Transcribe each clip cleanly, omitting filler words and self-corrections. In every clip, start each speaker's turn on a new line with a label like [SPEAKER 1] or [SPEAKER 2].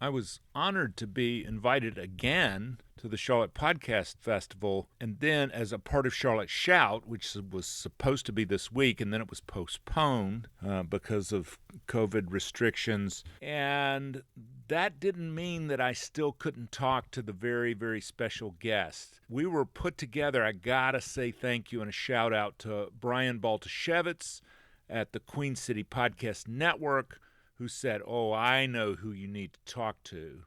[SPEAKER 1] I was honored to be invited again to the Charlotte Podcast Festival, and then as a part of Charlotte Shout, which was supposed to be this week, and then it was postponed because of COVID restrictions. And that didn't mean that I still couldn't talk to the very, very special guest. We were put together. I gotta say thank you and a shout out to Brian Baltashevitz at the Queen City Podcast Network, who said, "Oh, I know who you need to talk to."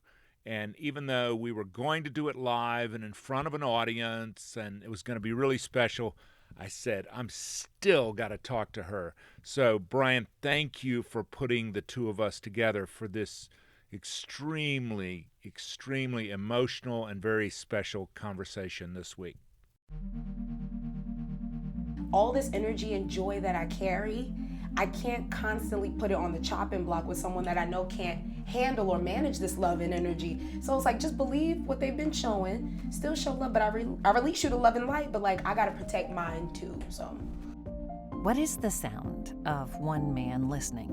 [SPEAKER 1] And even though we were going to do it live and in front of an audience and it was going to be really special, I said, I'm still got to talk to her. So, Brian, thank you for putting the two of us together for this extremely, extremely emotional and very special conversation this week.
[SPEAKER 2] All this energy and joy that I carry, I can't constantly put it on the chopping block with someone that I know can't handle or manage this love and energy. So it's like, just believe what they've been showing, still show love, but I release you to love and light, but like, I gotta protect mine too, so.
[SPEAKER 3] What is the sound of one man listening?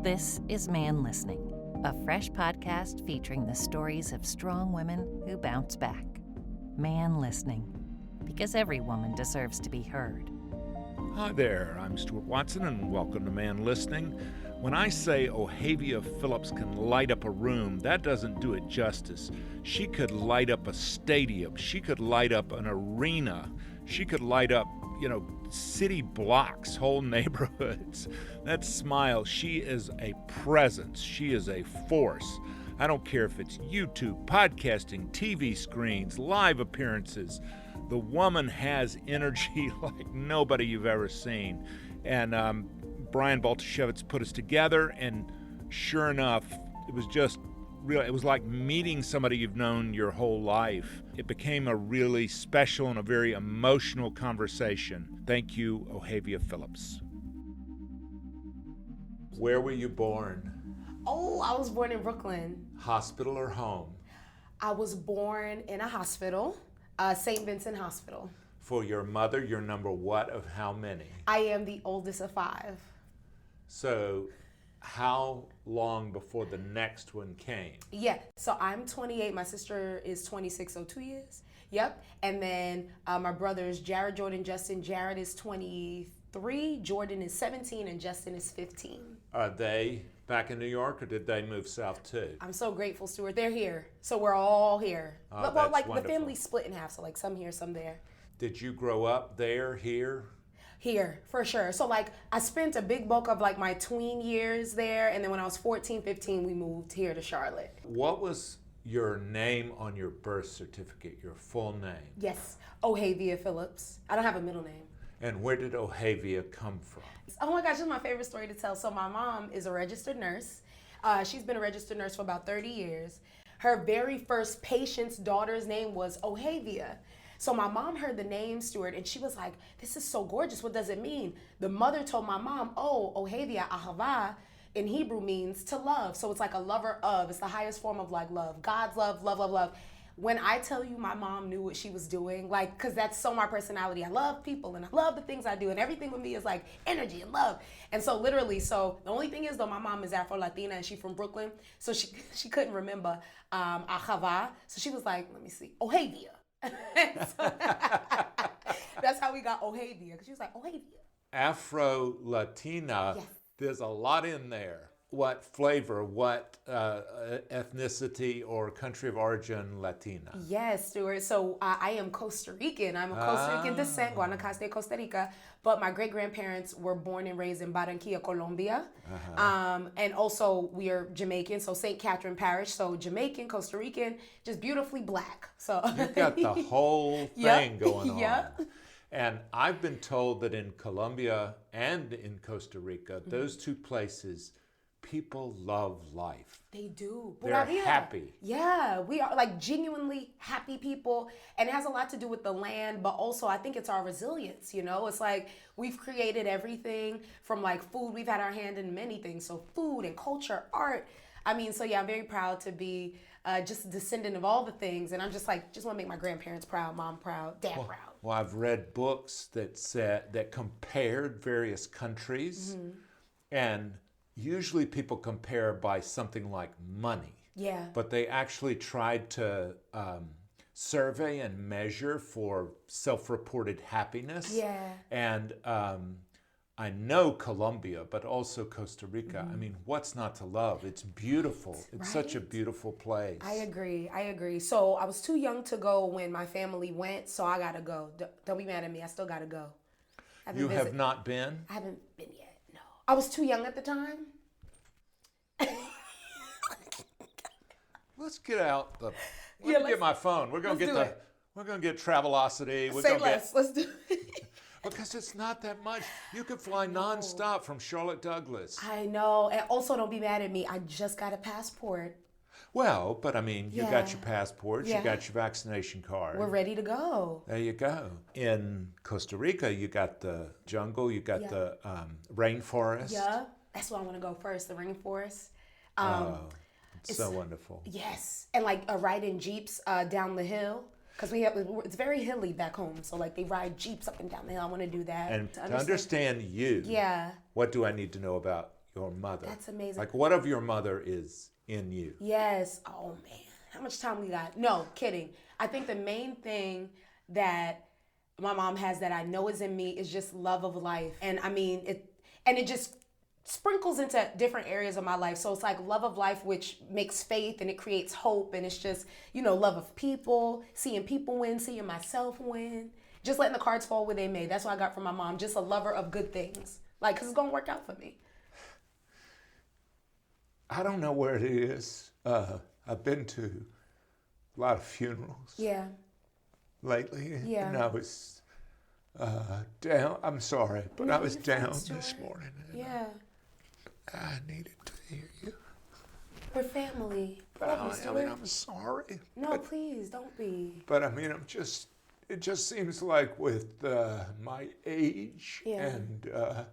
[SPEAKER 3] This is Man Listening, a fresh podcast featuring the stories of strong women who bounce back. Man Listening, because every woman deserves to be heard.
[SPEAKER 1] Hi there, I'm Stuart Watson, and welcome to Man Listening. When I say Ohavia Phillips can light up a room, that doesn't do it justice. She could light up a stadium. She could light up an arena. She could light up, city blocks, whole neighborhoods. That smile, she is a presence. She is a force. I don't care if it's YouTube, podcasting, TV screens, live appearances. The woman has energy like nobody you've ever seen. And Brian Baltashevitz put us together, and sure enough, it was just real. It was like meeting somebody you've known your whole life. It became a really special and a very emotional conversation. Thank you, Ohavia Phillips. Where were you born?
[SPEAKER 2] Oh, I was born in Brooklyn.
[SPEAKER 1] Hospital or home?
[SPEAKER 2] I was born in a hospital. St. Vincent Hospital.
[SPEAKER 1] For your mother, you're number what of how many?
[SPEAKER 2] I am the oldest of 5.
[SPEAKER 1] So how long before the next one came?
[SPEAKER 2] Yeah, so I'm 28, my sister is 26, so 2 years. Yep, and then my brothers, Jared, Jordan, Justin. Jared is 23, Jordan is 17, and Justin is 15.
[SPEAKER 1] Are they back in New York, or did they move south too?
[SPEAKER 2] I'm so grateful, Stuart. They're here, so we're all here.
[SPEAKER 1] Oh,
[SPEAKER 2] well,
[SPEAKER 1] that's
[SPEAKER 2] like
[SPEAKER 1] wonderful.
[SPEAKER 2] the family's split in half, so like some here, some there.
[SPEAKER 1] Did you grow up there, here?
[SPEAKER 2] Here, for sure. So like I spent a big bulk of like my tween years there, and then when I was 14, 15, we moved here to Charlotte.
[SPEAKER 1] What was your name on your birth certificate, your full name?
[SPEAKER 2] Yes, Ohavia Phillips. I don't have a middle name.
[SPEAKER 1] And where did Ohavia come from?
[SPEAKER 2] Oh my gosh, this is my favorite story to tell. So my mom is a registered nurse. She's been a registered nurse for about 30 years. Her very first patient's daughter's name was Ohavia. So my mom heard the name, Stuart, and she was like, this is so gorgeous. What does it mean? The mother told my mom, oh, Ohavia, Ahava, in Hebrew means to love. So it's like a lover of. It's the highest form of like love. God's love, love, love, love. When I tell you my mom knew what she was doing, like, because that's so my personality. I love people and I love the things I do, and everything with me is like energy and love. And so literally, so the only thing is though, my mom is Afro-Latina and she's from Brooklyn, so she couldn't remember Ahava. So she was like, let me see, Ohavia. So, that's how we got Ohavia, because she was like, Ohavia.
[SPEAKER 1] Afro-Latina,
[SPEAKER 2] Yes.
[SPEAKER 1] There's a lot in there. What flavor, what ethnicity or country of origin Latina?
[SPEAKER 2] Yes, Stuart. So I am Costa Rican. I'm a Costa Rican descent, Guanacaste, Costa Rica. But my great-grandparents were born and raised in Barranquilla, Colombia. And also we are Jamaican, so St. Catherine Parish. So Jamaican, Costa Rican, just beautifully black. So
[SPEAKER 1] You've got the whole thing going on.
[SPEAKER 2] Yep.
[SPEAKER 1] And I've been told that in Colombia and in Costa Rica, those two places, people love life.
[SPEAKER 2] They do.
[SPEAKER 1] They're happy.
[SPEAKER 2] Yeah, we are like genuinely happy people. And it has a lot to do with the land, but also I think it's our resilience, It's like we've created everything from like food. We've had our hand in many things. So food and culture, art. So yeah, I'm very proud to be just a descendant of all the things. And I'm just want to make my grandparents proud, mom proud, dad proud.
[SPEAKER 1] Well, I've read books that compared various countries, and usually people compare by something like money.
[SPEAKER 2] Yeah.
[SPEAKER 1] but they actually tried to survey and measure for self-reported happiness.
[SPEAKER 2] Yeah.
[SPEAKER 1] And I know Colombia, but also Costa Rica. I mean, what's not to love? It's beautiful. It's such a
[SPEAKER 2] Right?
[SPEAKER 1] beautiful place.
[SPEAKER 2] I agree. So I was too young to go when my family went, so I gotta go. Don't be mad at me. I still gotta go.
[SPEAKER 1] You have not been?
[SPEAKER 2] I haven't been yet. No, I was too young at the time.
[SPEAKER 1] Let's get out the.
[SPEAKER 2] Yeah,
[SPEAKER 1] Let me get my phone. We're gonna
[SPEAKER 2] let's
[SPEAKER 1] get
[SPEAKER 2] do it.
[SPEAKER 1] We're gonna get Travelocity. We're
[SPEAKER 2] Say
[SPEAKER 1] gonna
[SPEAKER 2] less. Let's do it.
[SPEAKER 1] because it's not that much. You can fly nonstop from Charlotte Douglas.
[SPEAKER 2] I know. And also, don't be mad at me. I just got a passport.
[SPEAKER 1] Well, but I mean, you got
[SPEAKER 2] Yeah.
[SPEAKER 1] your passport,
[SPEAKER 2] Yeah.
[SPEAKER 1] you got your vaccination card.
[SPEAKER 2] We're ready to go.
[SPEAKER 1] There you go. In Costa Rica, you got the jungle, you got the rainforest.
[SPEAKER 2] Yeah, that's where I want to go first. The rainforest.
[SPEAKER 1] Oh, it's so wonderful.
[SPEAKER 2] Yes, and like riding jeeps down the hill because it's very hilly back home. So like they ride jeeps up and down the hill. I want to do that.
[SPEAKER 1] And to understand you,
[SPEAKER 2] Yeah,
[SPEAKER 1] what do I need to know about your mother?
[SPEAKER 2] that's amazing.
[SPEAKER 1] Like, what of your mother is in you?
[SPEAKER 2] Yes. Oh man, how much time we got? No, kidding. I think the main thing that my mom has that I know is in me is just love of life, and I mean it, and it just sprinkles into different areas of my life. So it's like love of life, which makes faith and it creates hope, and it's just love of people, seeing people win, seeing myself win, just letting the cards fall where they may. That's what I got from my mom. Just a lover of good things, like because it's gonna work out for me.
[SPEAKER 1] I don't know where it is. I've been to a lot of funerals
[SPEAKER 2] Yeah.
[SPEAKER 1] lately.
[SPEAKER 2] Yeah.
[SPEAKER 1] And I was down. I'm sorry, but I was
[SPEAKER 2] you're fine,
[SPEAKER 1] down this
[SPEAKER 2] Stuart.
[SPEAKER 1] morning. And
[SPEAKER 2] Yeah.
[SPEAKER 1] I needed to hear you.
[SPEAKER 2] We're family.
[SPEAKER 1] But
[SPEAKER 2] Love you,
[SPEAKER 1] I mean,
[SPEAKER 2] Stuart.
[SPEAKER 1] I'm sorry.
[SPEAKER 2] No, please don't be.
[SPEAKER 1] But I mean, it just seems like with my age
[SPEAKER 2] Yeah.
[SPEAKER 1] and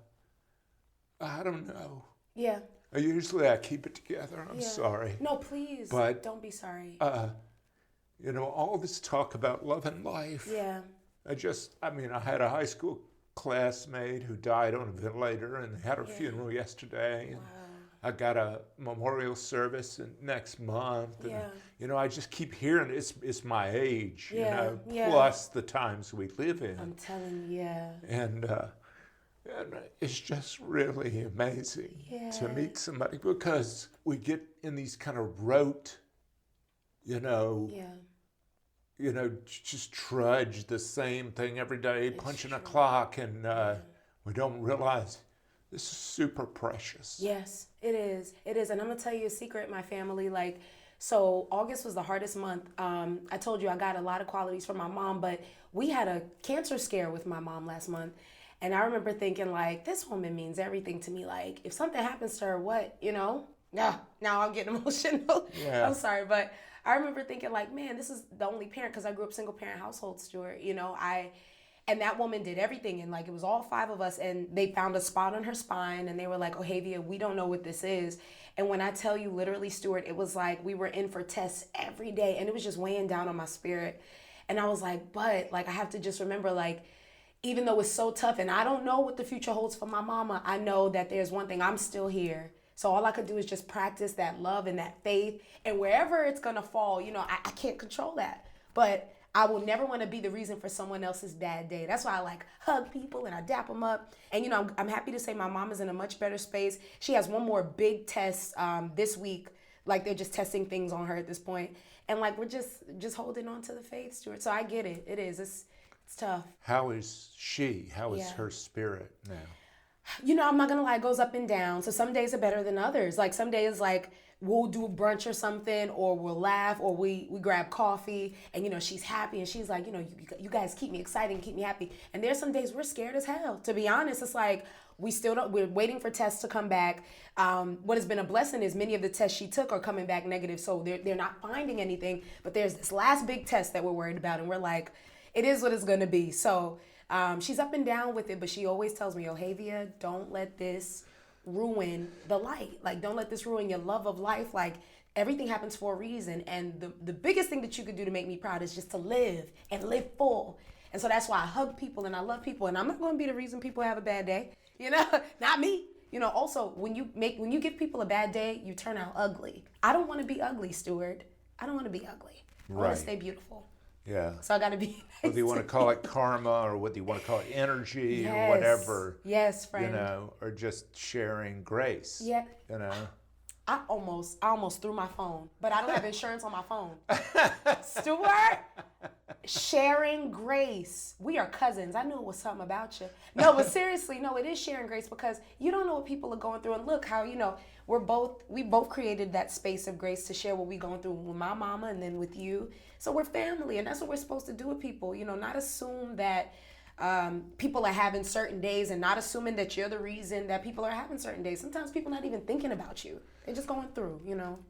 [SPEAKER 1] I don't know.
[SPEAKER 2] Yeah.
[SPEAKER 1] Usually I keep it together. I'm
[SPEAKER 2] Yeah.
[SPEAKER 1] sorry.
[SPEAKER 2] No, please.
[SPEAKER 1] But-
[SPEAKER 2] don't be sorry.
[SPEAKER 1] All this talk about love and life.
[SPEAKER 2] Yeah.
[SPEAKER 1] I had a high school classmate who died on a ventilator and they had her funeral yesterday. And I got a memorial service next month. And,
[SPEAKER 2] Yeah.
[SPEAKER 1] I just keep hearing it's my age,
[SPEAKER 2] Yeah, yeah.
[SPEAKER 1] plus the times we live in.
[SPEAKER 2] I'm telling you. Yeah.
[SPEAKER 1] And it's just really amazing to meet somebody because we get in these kind of rote,
[SPEAKER 2] Yeah.
[SPEAKER 1] just trudge the same thing every day, punching a
[SPEAKER 2] true.
[SPEAKER 1] clock, and we don't realize this is super precious.
[SPEAKER 2] Yes, it is. It is. And I'm going to tell you a secret, my family. So August was the hardest month. I told you I got a lot of qualities from my mom, but we had a cancer scare with my mom last month. And I remember thinking, this woman means everything to me. If something happens to her, what, Now I'm getting emotional.
[SPEAKER 1] Yeah.
[SPEAKER 2] I'm sorry, but I remember thinking, man, this is the only parent, because I grew up single parent household, Stuart. And that woman did everything, and it was all 5 of us, and they found a spot on her spine, and they were like, Ohavia, we don't know what this is. And when I tell you, literally, Stuart, it was like we were in for tests every day, and it was just weighing down on my spirit. And I was like, but I have to just remember, even though it's so tough, and I don't know what the future holds for my mama, I know that there's one thing: I'm still here. So all I could do is just practice that love and that faith, and wherever it's gonna fall, I can't control that, but I will never want to be the reason for someone else's bad day. That's why I hug people and I dap them up. And I'm happy to say my mom is in a much better space. She has one more big test this week. They're just testing things on her at this point. And we're just holding on to the faith, Stuart. So I get it. It is. It's tough.
[SPEAKER 1] How is she? How is
[SPEAKER 2] Yeah.
[SPEAKER 1] her spirit now?
[SPEAKER 2] I'm not gonna lie, it goes up and down. So some days are better than others. Some days we'll do brunch or something, or we'll laugh, or we grab coffee, and she's happy, and she's like, you guys keep me excited and keep me happy. And there's some days we're scared as hell. To be honest, it's we're waiting for tests to come back. What has been a blessing is many of the tests she took are coming back negative, so they're not finding anything. But there's this last big test that we're worried about, and we're like, it is what it's gonna be. So she's up and down with it, but she always tells me, Ohavia, don't let this ruin the light. Don't let this ruin your love of life. Everything happens for a reason. And the biggest thing that you could do to make me proud is just to live and live full. And so that's why I hug people and I love people. And I'm not going to be the reason people have a bad day. Not me. Also when you give people a bad day, you turn out ugly. I don't want to be ugly, Stuart. I don't want to be ugly. I want to stay beautiful.
[SPEAKER 1] Yeah.
[SPEAKER 2] So I got to be nice.
[SPEAKER 1] Whether you want to call it karma or whether you want to call it energy or
[SPEAKER 2] Yes.
[SPEAKER 1] whatever.
[SPEAKER 2] Yes, friend.
[SPEAKER 1] Or just sharing grace.
[SPEAKER 2] Yeah.
[SPEAKER 1] I
[SPEAKER 2] almost threw my phone, but I don't have insurance on my phone. Stuart, sharing grace. We are cousins. I knew it was something about you. No, but seriously, no, it is sharing grace because you don't know what people are going through. And look how, we both created that space of grace to share what we're going through with my mama and then with you. So we're family, and that's what we're supposed to do with people. Not assume that people are having certain days and not assuming that you're the reason that people are having certain days. Sometimes people not even thinking about you. They're just going through,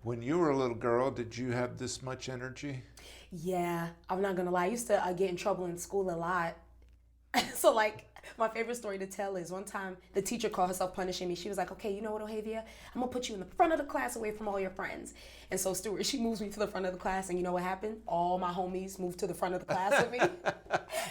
[SPEAKER 1] When you were a little girl, did you have this much energy?
[SPEAKER 2] Yeah, I'm not going to lie. I used to get in trouble in school a lot. So my favorite story to tell is one time the teacher called herself punishing me. She was like, okay, you know what, Ohavia? I'm going to put you in the front of the class away from all your friends. And so Stuart, she moves me to the front of the class, and you know what happened? All my homies moved to the front of the class with me.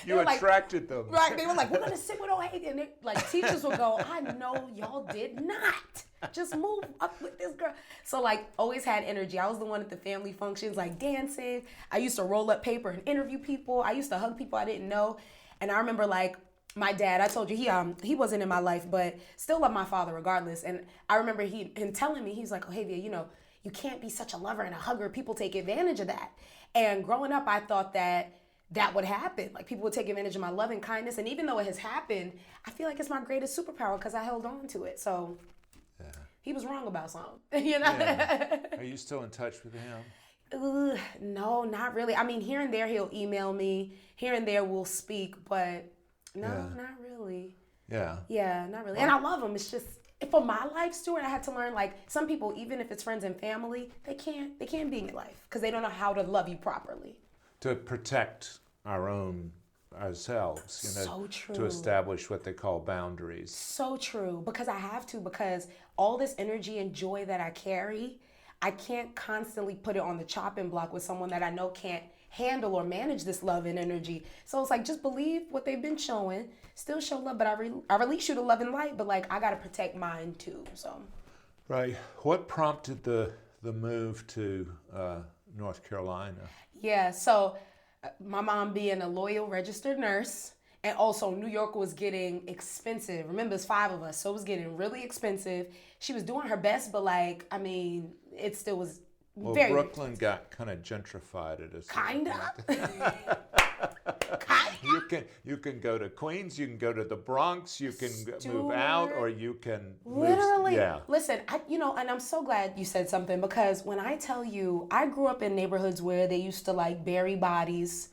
[SPEAKER 1] You attracted them.
[SPEAKER 2] Right. They were like, we're going to sit with Ohavia. And teachers would go, I know y'all did not. Just move up with this girl. So always had energy. I was the one at the family functions, dancing. I used to roll up paper and interview people. I used to hug people I didn't know. And I remember my dad, I told you he wasn't in my life, but still loved my father regardless. And I remember him telling me, he's like, Ohavia, you can't be such a lover and a hugger. People take advantage of that. And growing up, I thought that would happen. People would take advantage of my love and kindness. And even though it has happened, I feel like it's my greatest superpower because I held on to it. So he was wrong about something,
[SPEAKER 1] Yeah. Are you still in touch with him?
[SPEAKER 2] No, not really. I mean, here and there he'll email me. Here and there we'll speak, but no, not really.
[SPEAKER 1] Yeah.
[SPEAKER 2] Yeah, not really. And I love him. It's just for my life, Stuart, I had to learn some people, even if it's friends and family, they can't be in your life because they don't know how to love you properly.
[SPEAKER 1] To protect ourselves,
[SPEAKER 2] So true.
[SPEAKER 1] To establish what they call boundaries.
[SPEAKER 2] So true, because I have to, because all this energy and joy that I carry, I can't constantly put it on the chopping block with someone that I know can't handle or manage this love and energy. So it's just believe what they've been showing, still show love, but I release you to love and light, but I got to protect mine too, so.
[SPEAKER 1] Right. What prompted the move to North Carolina?
[SPEAKER 2] Yeah, so my mom being a loyal registered nurse, and also New York was getting expensive. Remember, it's 5 of us, so it was getting really expensive. She was doing her best, but it still was very...
[SPEAKER 1] Brooklyn got kind of gentrified at a certain
[SPEAKER 2] Kinda.
[SPEAKER 1] You can go to Queens, you can go to the Bronx, you can move out, or you can
[SPEAKER 2] literally.
[SPEAKER 1] Yeah.
[SPEAKER 2] Listen, and I'm so glad you said something, because when I tell you, I grew up in neighborhoods where they used to bury bodies.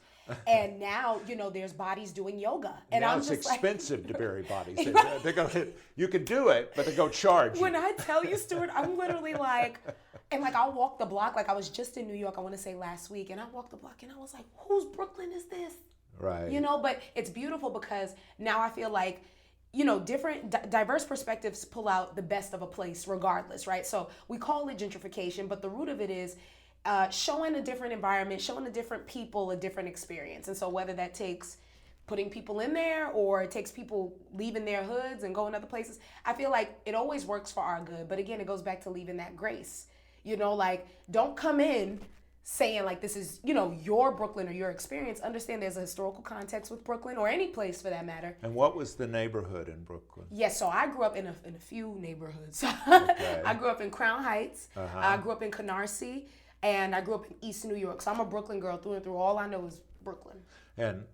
[SPEAKER 2] And now, there's bodies doing yoga. And
[SPEAKER 1] now
[SPEAKER 2] I'm
[SPEAKER 1] it's
[SPEAKER 2] just
[SPEAKER 1] expensive to bury bodies. They're gonna, you can do it, but they go charge you.
[SPEAKER 2] When I tell you, Stuart, I'm literally I'll walk the block. I was just in New York, I want to say last week, and I walked the block and I was like, whose Brooklyn is this?
[SPEAKER 1] Right.
[SPEAKER 2] But it's beautiful because now I feel different diverse perspectives pull out the best of a place regardless, right? So we call it gentrification, but the root of it is showing a different environment, showing the different people a different experience. And so whether that takes putting people in there or it takes people leaving their hoods and going other places, I feel like it always works for our good. But again, it goes back to leaving that grace. Don't come in saying this is, your Brooklyn or your experience. Understand there's a historical context with Brooklyn, or any place for that matter.
[SPEAKER 1] And what was the neighborhood in Brooklyn?
[SPEAKER 2] Yes, so I grew up in a few neighborhoods.
[SPEAKER 1] Okay.
[SPEAKER 2] I grew up in Crown Heights. I grew up in Canarsie. And I grew up in East New York. So I'm a Brooklyn girl through and through. All I know is Brooklyn.
[SPEAKER 1] And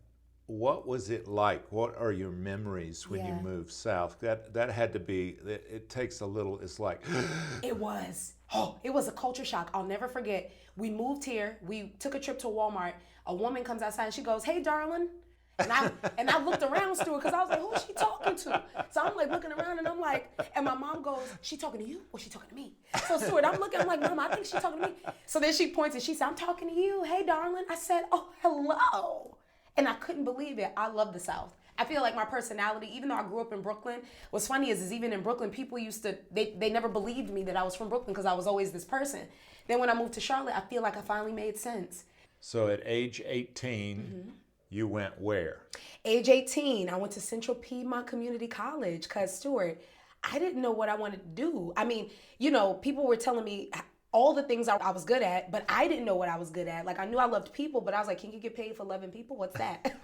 [SPEAKER 1] what was it like? What are your memories when you moved south? That had to be, it takes a little, it's like.
[SPEAKER 2] It was. Oh, it was a culture shock. I'll never forget. We moved here. We took a trip to Walmart. A woman comes outside and she goes, "Hey, darling." And I looked around, Stuart, because I was like, who is she talking to? So I'm looking around and I'm and my mom goes, "She talking to you or she talking to me?" So Stuart, I'm looking, I'm like, "Mom, I think she talking to me." So then she points and she said, "I'm talking to you. Hey, darling." I said, "Oh, hello." And I couldn't believe it. I love the South. I feel like my personality, even though I grew up in Brooklyn, what's funny is even in Brooklyn, people they never believed me that I was from Brooklyn because I was always this person. Then when I moved to Charlotte, I feel like I finally made sense.
[SPEAKER 1] So at age 18, you went where?
[SPEAKER 2] Age 18, I went to Central Piedmont Community College because, Stuart, I didn't know what I wanted to do. I mean, people were telling me all the things I was good at, but I didn't know what I was good at. Like, I knew I loved people, but I was like, can you get paid for loving people? What's that?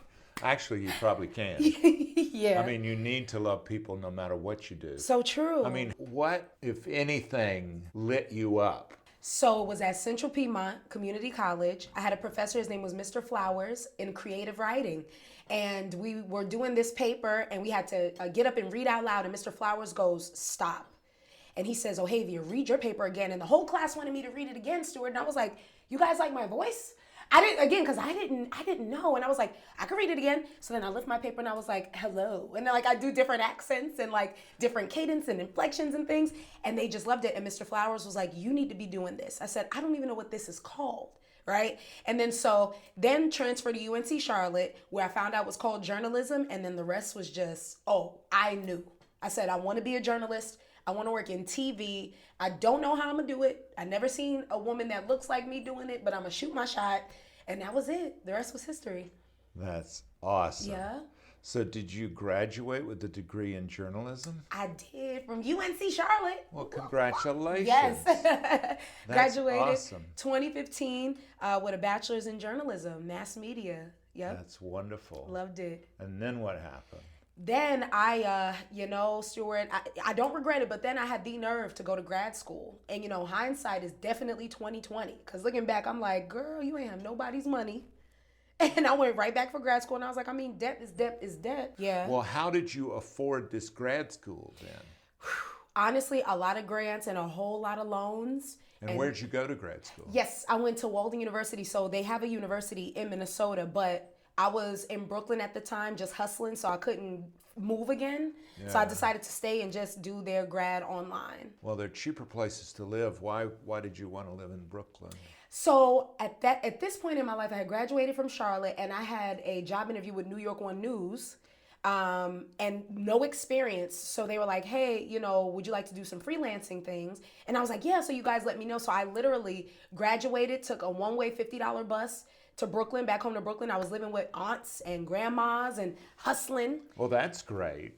[SPEAKER 1] Actually, you probably can.
[SPEAKER 2] Yeah.
[SPEAKER 1] I mean, you need to love people no matter what you do.
[SPEAKER 2] So true.
[SPEAKER 1] I mean, what, if anything, lit you up?
[SPEAKER 2] So it was at Central Piedmont Community College. I had a professor, his name was Mr. Flowers, in creative writing. And we were doing this paper and we had to get up and read out loud. And Mr. Flowers goes, stop. And he says, Ohavia, read your paper again. And the whole class wanted me to read it again, Stuart. And I was like, you guys like my voice? I didn't, again, because I didn't know. And I was like, I could read it again. So then I lift my paper and I was like, hello. And then I do different accents and different cadence and inflections and things. And they just loved it. And Mr. Flowers was like, you need to be doing this. I said, I don't even know what this is called. Right? And then transferred to UNC Charlotte, where I found out it was called journalism. And then the rest was just, I knew. I said, I want to be a journalist. I want to work in TV. I don't know how I'm going to do it. I never seen a woman that looks like me doing it, but I'm going to shoot my shot. And that was it. The rest was history.
[SPEAKER 1] That's awesome.
[SPEAKER 2] Yeah.
[SPEAKER 1] So did you graduate with a degree in journalism?
[SPEAKER 2] I did, from UNC Charlotte.
[SPEAKER 1] Well, congratulations.
[SPEAKER 2] Yes. Graduated
[SPEAKER 1] awesome.
[SPEAKER 2] 2015 with a bachelor's in journalism, mass media. Yep.
[SPEAKER 1] That's wonderful.
[SPEAKER 2] Loved it.
[SPEAKER 1] And then what happened?
[SPEAKER 2] Then I, Stuart, I don't regret it, but then I had the nerve to go to grad school. And, hindsight is definitely 2020. Because looking back, I'm like, girl, you ain't have nobody's money. And I went right back for grad school. And I was like, debt is debt is debt. Yeah.
[SPEAKER 1] Well, how did you afford this grad school then?
[SPEAKER 2] Honestly, a lot of grants and a whole lot of loans.
[SPEAKER 1] And where'd you go to grad school?
[SPEAKER 2] Yes, I went to Walden University. So they have a university in Minnesota, but I was in Brooklyn at the time just hustling, so I couldn't move again. Yeah. So I decided to stay and just do their grad online.
[SPEAKER 1] Well, they're cheaper places to live. Why did you want to live in Brooklyn?
[SPEAKER 2] So at this point in my life, I had graduated from Charlotte and I had a job interview with New York One News and no experience. So they were like, hey, would you like to do some freelancing things? And I was like, yeah, so you guys let me know. So I literally graduated, took a one-way $50 bus to Brooklyn, back home to Brooklyn. I was living with aunts and grandmas and hustling.
[SPEAKER 1] Well, that's great.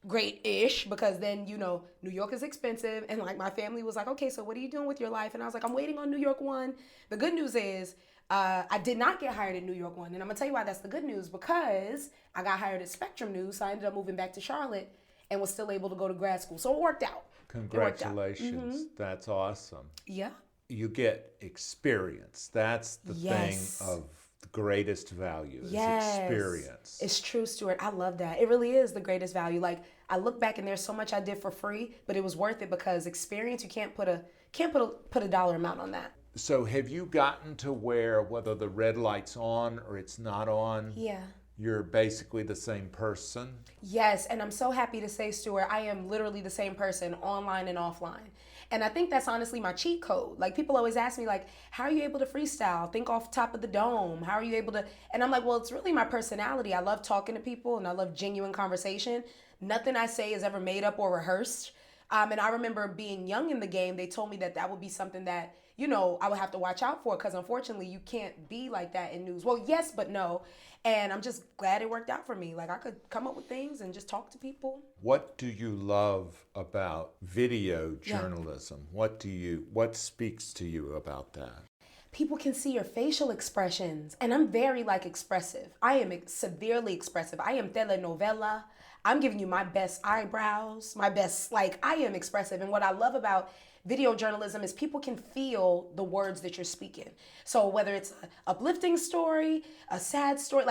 [SPEAKER 2] Great-ish, because then, New York is expensive. And my family was like, okay, so what are you doing with your life? And I was like, I'm waiting on New York One. The good news is I did not get hired at New York One. And I'm going to tell you why that's the good news, because I got hired at Spectrum News. So I ended up moving back to Charlotte and was still able to go to grad school. So it worked out.
[SPEAKER 1] Congratulations.
[SPEAKER 2] Mm-hmm.
[SPEAKER 1] That's awesome.
[SPEAKER 2] Yeah.
[SPEAKER 1] You get experience. That's the thing of the greatest value is experience.
[SPEAKER 2] It's true, Stuart. I love that. It really is the greatest value. I look back and there's so much I did for free, but it was worth it because experience, you can't put a dollar amount on that.
[SPEAKER 1] So have you gotten to where whether the red light's on or it's not on?
[SPEAKER 2] Yeah.
[SPEAKER 1] You're basically the same person?
[SPEAKER 2] Yes, and I'm so happy to say, Stuart, I am literally the same person online and offline. And I think that's honestly my cheat code. People always ask me, how are you able to freestyle? Think off the top of the dome. How are you able to? And I'm like, well, it's really my personality. I love talking to people and I love genuine conversation. Nothing I say is ever made up or rehearsed. And I remember being young in the game, they told me that would be something that, I would have to watch out for because unfortunately you can't be like that in news. Well, yes, but no. And I'm just glad it worked out for me. I could come up with things and just talk to people.
[SPEAKER 1] What do you love about video journalism? Yeah. What speaks to you about that?
[SPEAKER 2] People can see your facial expressions. And I'm very expressive. I am severely expressive. I am telenovela. I'm giving you my best eyebrows, my best, I am expressive. And what I love about video journalism is people can feel the words that you're speaking. So whether it's an uplifting story, a sad story,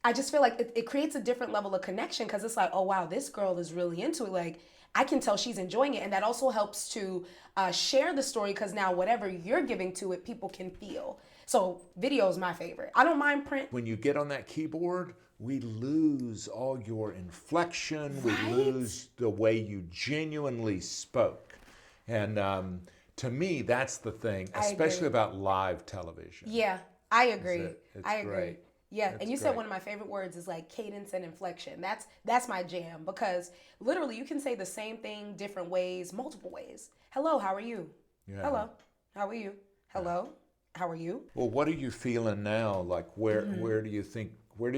[SPEAKER 2] I just feel like it creates a different level of connection because it's oh, wow, this girl is really into it. I can tell she's enjoying it. And that also helps to share the story because now whatever you're giving to it, people can feel. So video is my favorite. I don't mind print.
[SPEAKER 1] When you get on that keyboard, we lose all your inflection.
[SPEAKER 2] Right?
[SPEAKER 1] We lose the way you genuinely spoke. And to me, that's the thing, especially about live television.
[SPEAKER 2] Yeah, I agree.
[SPEAKER 1] I agree.
[SPEAKER 2] Great. Yeah, and you said one of my favorite words is cadence and inflection. That's my jam because literally you can say the same thing different ways, multiple ways. Hello, how are you? Yeah. Hello, how are you? Hello, how are you?
[SPEAKER 1] Well, what are you feeling now? Where do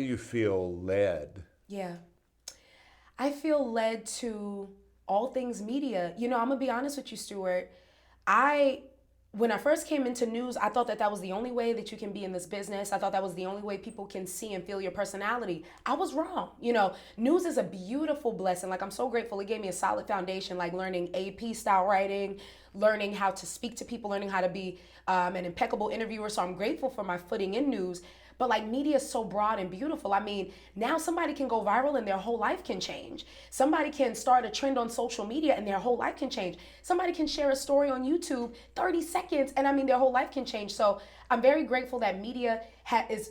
[SPEAKER 1] you feel led?
[SPEAKER 2] Yeah. I feel led to all things media. You know, I'm gonna be honest with you, Stuart. When I first came into news, I thought that that was the only way that you can be in this business. I thought that was the only way people can see and feel your personality. I was wrong. You know, news is a beautiful blessing. Like, I'm so grateful. It gave me a solid foundation, like learning AP style writing, learning how to speak to people, learning how to be an impeccable interviewer. So I'm grateful for my footing in news. But like, media is so broad and beautiful. I mean, now somebody can go viral and their whole life can change. Somebody can start a trend on social media and their whole life can change. Somebody can share a story on YouTube, 30 seconds, and I mean, their whole life can change. So I'm very grateful that media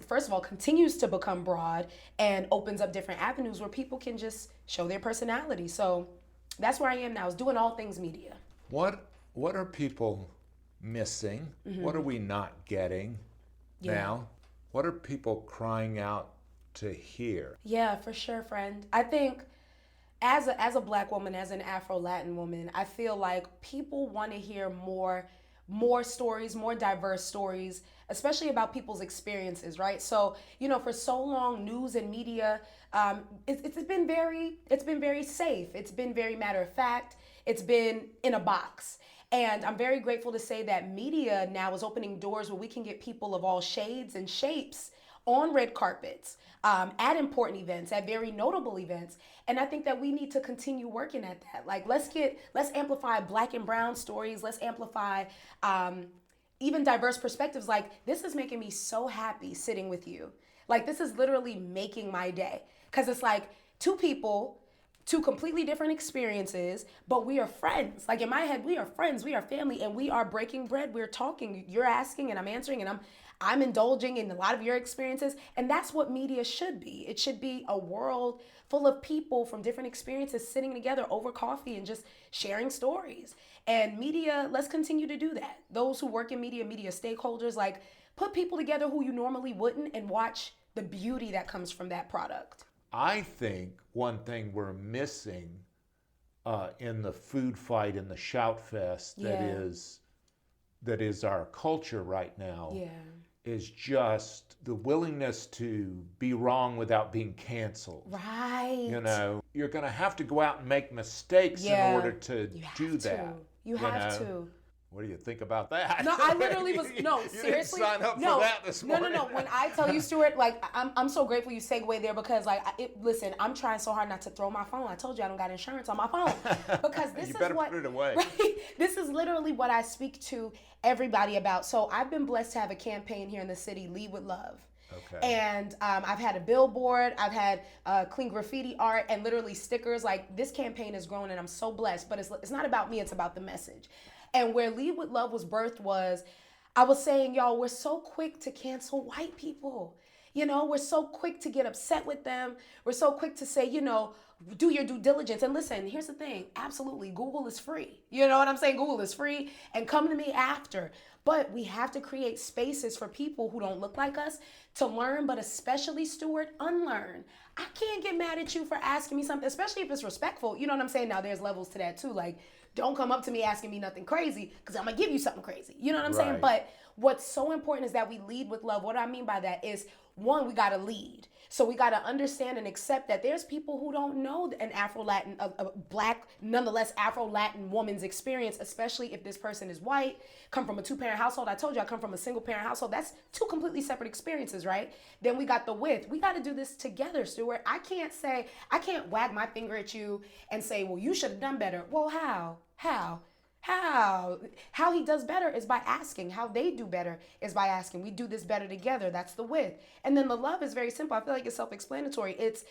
[SPEAKER 2] first of all, continues to become broad and opens up different avenues where people can just show their personality. So that's where I am now, is doing all things media.
[SPEAKER 1] What are people missing? What are we not getting now? What are people crying out to hear?
[SPEAKER 2] Yeah, for sure, friend. I think as a Black woman, as an Afro-Latin woman, I feel like people want to hear more stories, more diverse stories, especially about people's experiences, right? So, you know, for so long, news and media, it's been very safe. It's been very matter of fact. It's been in a box. And I'm very grateful to say that media now is opening doors where we can get people of all shades and shapes on red carpets, at important events, at very notable events. And I think that we need to continue working at that. Like, let's amplify Black and brown stories. Let's amplify even diverse perspectives. Like, this is making me so happy sitting with you. Like, this is literally making my day. Because it's like two people, two completely different experiences, but we are friends. Like, in my head, we are friends, we are family, and we are breaking bread. We're talking, you're asking and I'm answering, and I'm indulging in a lot of your experiences. And that's what media should be. It should be a world full of people from different experiences sitting together over coffee and just sharing stories. And media, let's continue to do that. Those who work in media stakeholders, like, put people together who you normally wouldn't and watch the beauty that comes from that product.
[SPEAKER 1] I think one thing we're missing in the food fight and the shout fest that is our culture right now is just the willingness to be wrong without being canceled.
[SPEAKER 2] Right.
[SPEAKER 1] You know, you're going to have to go out and make mistakes in order to do that.
[SPEAKER 2] You have to.
[SPEAKER 1] What do you think about that?
[SPEAKER 2] No, I literally was, no,
[SPEAKER 1] you
[SPEAKER 2] seriously.
[SPEAKER 1] didn't sign up for that this morning.
[SPEAKER 2] No. When I tell you, Stuart, like, I'm so grateful you segue there because, like, listen, I'm trying so hard not to throw my phone. I told you I don't got insurance on my phone. Because this
[SPEAKER 1] you
[SPEAKER 2] is
[SPEAKER 1] better
[SPEAKER 2] what,
[SPEAKER 1] put it away.
[SPEAKER 2] Right? This is literally what I speak to everybody about. So I've been blessed to have a campaign here in the city, Lead with Love.
[SPEAKER 1] Okay.
[SPEAKER 2] And I've had a billboard, I've had clean graffiti art, and literally stickers. Like, this campaign has grown, and I'm so blessed. But it's not about me, it's about the message. And where Lead with Love was birthed was, I was saying, y'all, we're so quick to cancel white people. You know, we're so quick to get upset with them. We're so quick to say, you know, do your due diligence. And listen, here's the thing. Absolutely, Google is free. You know what I'm saying? Google is free, and come to me after. But we have to create spaces for people who don't look like us to learn, but especially, Stuart, unlearn. I can't get mad at you for asking me something, especially if it's respectful. You know what I'm saying? Now, there's levels to that too. Like, don't come up to me asking me nothing crazy, because I'm going to give you something crazy. You know what I'm saying? But what's so important is that we lead with love. What I mean by that is, one, we got to lead. So we got to understand and accept that there's people who don't know an Afro-Latin, a Black, nonetheless Afro-Latin woman's experience, especially if this person is white, come from a two-parent household. I told you I come from a single-parent household. That's two completely separate experiences, right? Then we got the width. We got to do this together, Stuart. I can't wag my finger at you and say, well, you should have done better. Well, how? How he does better is by asking. How they do better is by asking. We do this better together. That's the width. And then the love is very simple. I feel like it's self-explanatory. It's,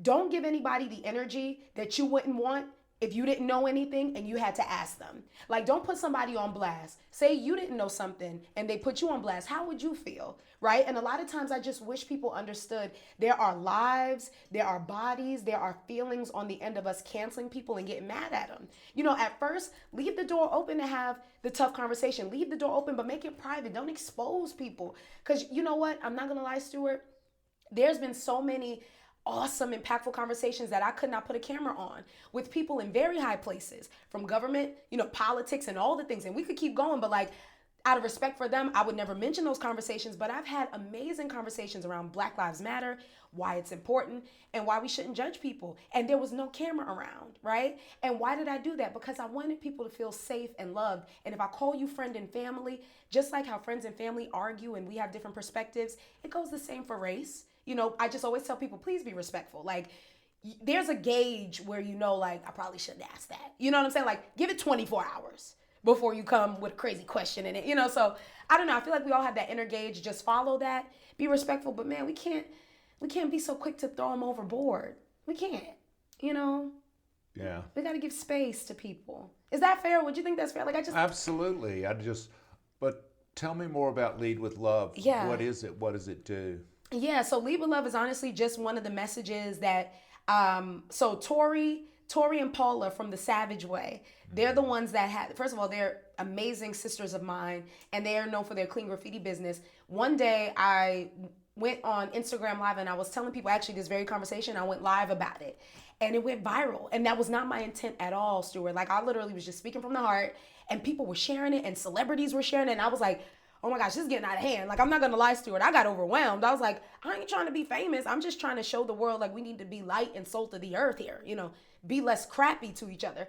[SPEAKER 2] don't give anybody the energy that you wouldn't want if you didn't know anything and you had to ask them. Like, don't put somebody on blast. Say you didn't know something and they put you on blast. How would you feel, right? And a lot of times I just wish people understood there are lives, there are bodies, there are feelings on the end of us canceling people and getting mad at them. You know, at first, leave the door open to have the tough conversation. Leave the door open, but make it private. Don't expose people. Because you know what? I'm not going to lie, Stuart. There's been so many awesome, impactful conversations that I could not put a camera on with people in very high places, from government, you know, politics and all the things. And we could keep going, but like, out of respect for them, I would never mention those conversations, but I've had amazing conversations around Black Lives Matter, why it's important, and why we shouldn't judge people. And there was no camera around, right? And why did I do that? Because I wanted people to feel safe and loved. And if I call you friend and family, just like how friends and family argue and we have different perspectives, it goes the same for race. I just always tell people, please be respectful. Like, there's a gauge where like, I probably shouldn't ask that. You know what I'm saying? Like, give it 24 hours before you come with a crazy question in it. So I don't know. I feel like we all have that inner gauge. Just follow that. Be respectful. But man, we can't be so quick to throw them overboard. We can't.
[SPEAKER 1] Yeah.
[SPEAKER 2] We got to give space to people. Is that fair? Would you think that's fair?
[SPEAKER 1] Absolutely. But tell me more about Lead with Love.
[SPEAKER 2] Yeah.
[SPEAKER 1] What is it? What does it do?
[SPEAKER 2] Yeah. So Lead with Love is honestly just one of the messages that, so Tori and Paula from The Savage Way, they're the ones that first of all, they're amazing sisters of mine, and they are known for their clean graffiti business. One day I went on Instagram Live and I was telling people, actually this very conversation, I went live about it and it went viral. And that was not my intent at all, Stuart. Like, I literally was just speaking from the heart, and people were sharing it and celebrities were sharing it. And I was like, oh my gosh, this is getting out of hand. Like, I'm not gonna lie, Stuart, I got overwhelmed. I was like, I ain't trying to be famous. I'm just trying to show the world, like, we need to be light and salt of the earth here, be less crappy to each other.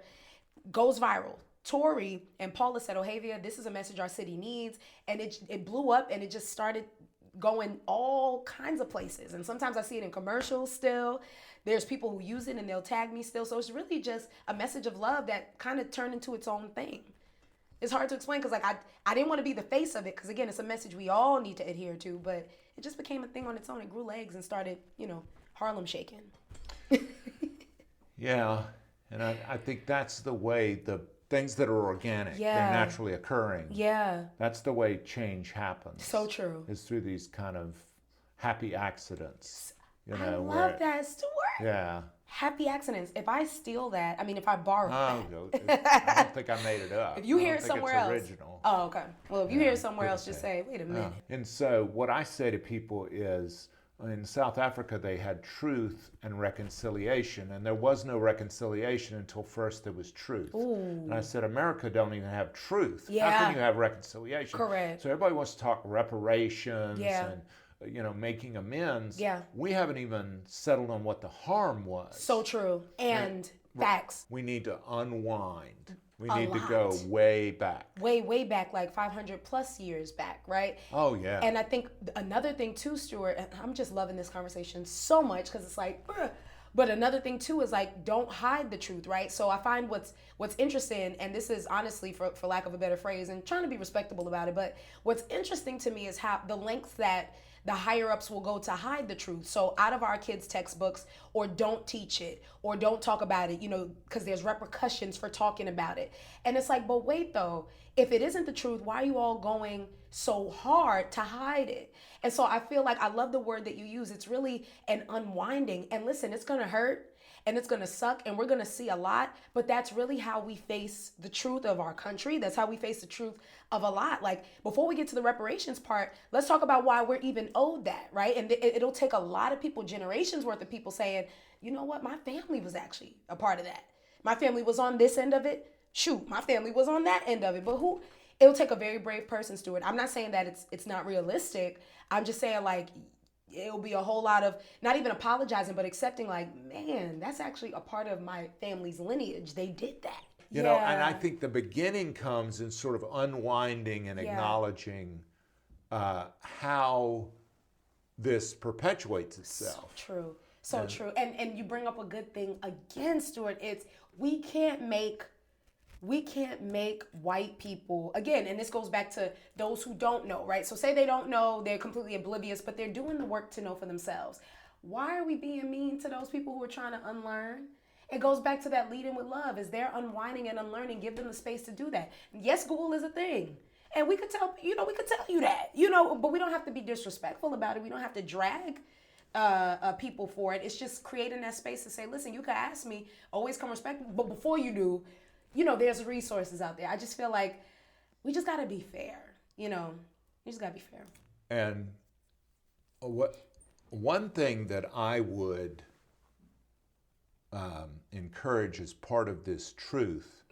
[SPEAKER 2] Goes viral. Tori and Paula said, Ohavia, this is a message our city needs. And it blew up, and it just started going all kinds of places. And sometimes I see it in commercials still. There's people who use it and they'll tag me still. So it's really just a message of love that kind of turned into its own thing. It's hard to explain because, like, I didn't want to be the face of it because, again, it's a message we all need to adhere to. But it just became a thing on its own. It grew legs and started, Harlem shaking.
[SPEAKER 1] Yeah. And I think that's the way the things that are organic,
[SPEAKER 2] Yeah.
[SPEAKER 1] they're naturally occurring.
[SPEAKER 2] Yeah.
[SPEAKER 1] That's the way change happens.
[SPEAKER 2] So true.
[SPEAKER 1] Is through these kind of happy accidents.
[SPEAKER 2] I love that, Stuart.
[SPEAKER 1] Yeah.
[SPEAKER 2] Happy accidents. If I steal that, if I borrow that.
[SPEAKER 1] I don't think I made it up.
[SPEAKER 2] If you hear it somewhere else.
[SPEAKER 1] Original.
[SPEAKER 2] Oh, okay. Well, if you hear it somewhere else, just say, wait a minute.
[SPEAKER 1] And so what I say to people is, in South Africa, they had truth and reconciliation, and there was no reconciliation until first there was truth.
[SPEAKER 2] Ooh.
[SPEAKER 1] And I said, America don't even have truth.
[SPEAKER 2] Yeah.
[SPEAKER 1] How can you have reconciliation?
[SPEAKER 2] Correct.
[SPEAKER 1] So everybody wants to talk reparations
[SPEAKER 2] Yeah.
[SPEAKER 1] and making amends.
[SPEAKER 2] Yeah.
[SPEAKER 1] We haven't even settled on what the harm was.
[SPEAKER 2] So true. And facts.
[SPEAKER 1] We need to unwind. We
[SPEAKER 2] A
[SPEAKER 1] need to
[SPEAKER 2] lot.
[SPEAKER 1] go way back.
[SPEAKER 2] Way back, like 500 plus years back, right?
[SPEAKER 1] Oh, yeah.
[SPEAKER 2] And I think another thing too, Stuart, and I'm just loving this conversation so much because it's like, ugh. But another thing too is, like, don't hide the truth, right? So I find what's interesting, and this is honestly, for lack of a better phrase, and trying to be respectable about it, but what's interesting to me is how the lengths that the higher ups will go to hide the truth. So out of our kids' textbooks, or don't teach it, or don't talk about it, because there's repercussions for talking about it. And it's like, but wait though, if it isn't the truth, why are you all going so hard to hide it? And so I feel like, I love the word that you use. It's really an unwinding. And listen, it's gonna hurt and it's gonna suck and we're gonna see a lot, but that's really how we face the truth of our country. That's how we face the truth of a lot. Like, before we get to the reparations part, let's talk about why we're even owed that, right? And it'll take a lot of people, generations worth of people saying, you know what, my family was actually a part of that. My family was on this end of it. Shoot, my family was on that end of it. But it'll take a very brave person, Stuart. I'm not saying that it's not realistic. I'm just saying, like, it'll be a whole lot of not even apologizing, but accepting, like, man, that's actually a part of my family's lineage. They did that.
[SPEAKER 1] You know, and I think the beginning comes in sort of unwinding and acknowledging how this perpetuates itself.
[SPEAKER 2] So true. And you bring up a good thing again, Stuart. It's we can't make white people, again, and this goes back to those who don't know, right? So say they don't know, they're completely oblivious, but they're doing the work to know for themselves. Why are we being mean to those people who are trying to unlearn? It goes back to that leading with love. Is they're unwinding and unlearning, give them the space to do that. Yes, Google is a thing. And we could tell you that, but we don't have to be disrespectful about it. We don't have to drag people for it. It's just creating that space to say, listen, you can ask me, always come respectful, but before you do, there's resources out there. I just feel like we just gotta be fair, we just gotta be fair.
[SPEAKER 1] And one thing that I would encourage as part of this truth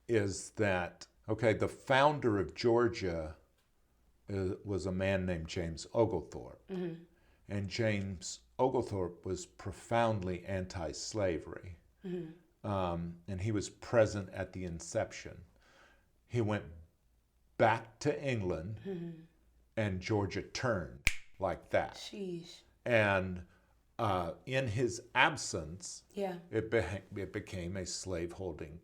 [SPEAKER 1] is that Okay, the founder of Georgia was a man named James Oglethorpe.
[SPEAKER 2] Mm-hmm.
[SPEAKER 1] And James Oglethorpe was profoundly anti-slavery.
[SPEAKER 2] Mm-hmm.
[SPEAKER 1] And he was present at the inception. He went back to England, and Georgia turned like that.
[SPEAKER 2] Sheesh.
[SPEAKER 1] And in his absence,
[SPEAKER 2] Yeah.
[SPEAKER 1] it became a slaveholding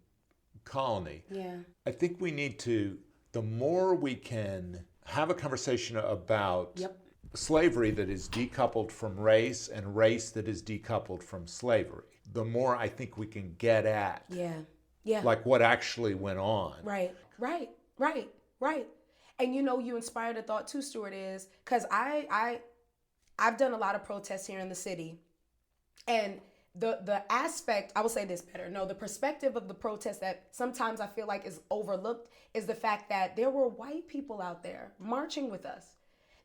[SPEAKER 1] colony.
[SPEAKER 2] Yeah.
[SPEAKER 1] I think we need to, the more we can have a conversation about
[SPEAKER 2] Yep.
[SPEAKER 1] slavery that is decoupled from race and race that is decoupled from slavery, the more I think we can get at
[SPEAKER 2] Yeah.
[SPEAKER 1] like what actually went on.
[SPEAKER 2] Right. And you inspired a thought too, Stuart, is because I've done a lot of protests here in the city, and the aspect, I will say this better, no, the perspective of the protest that sometimes I feel like is overlooked is the fact that there were white people out there marching with us.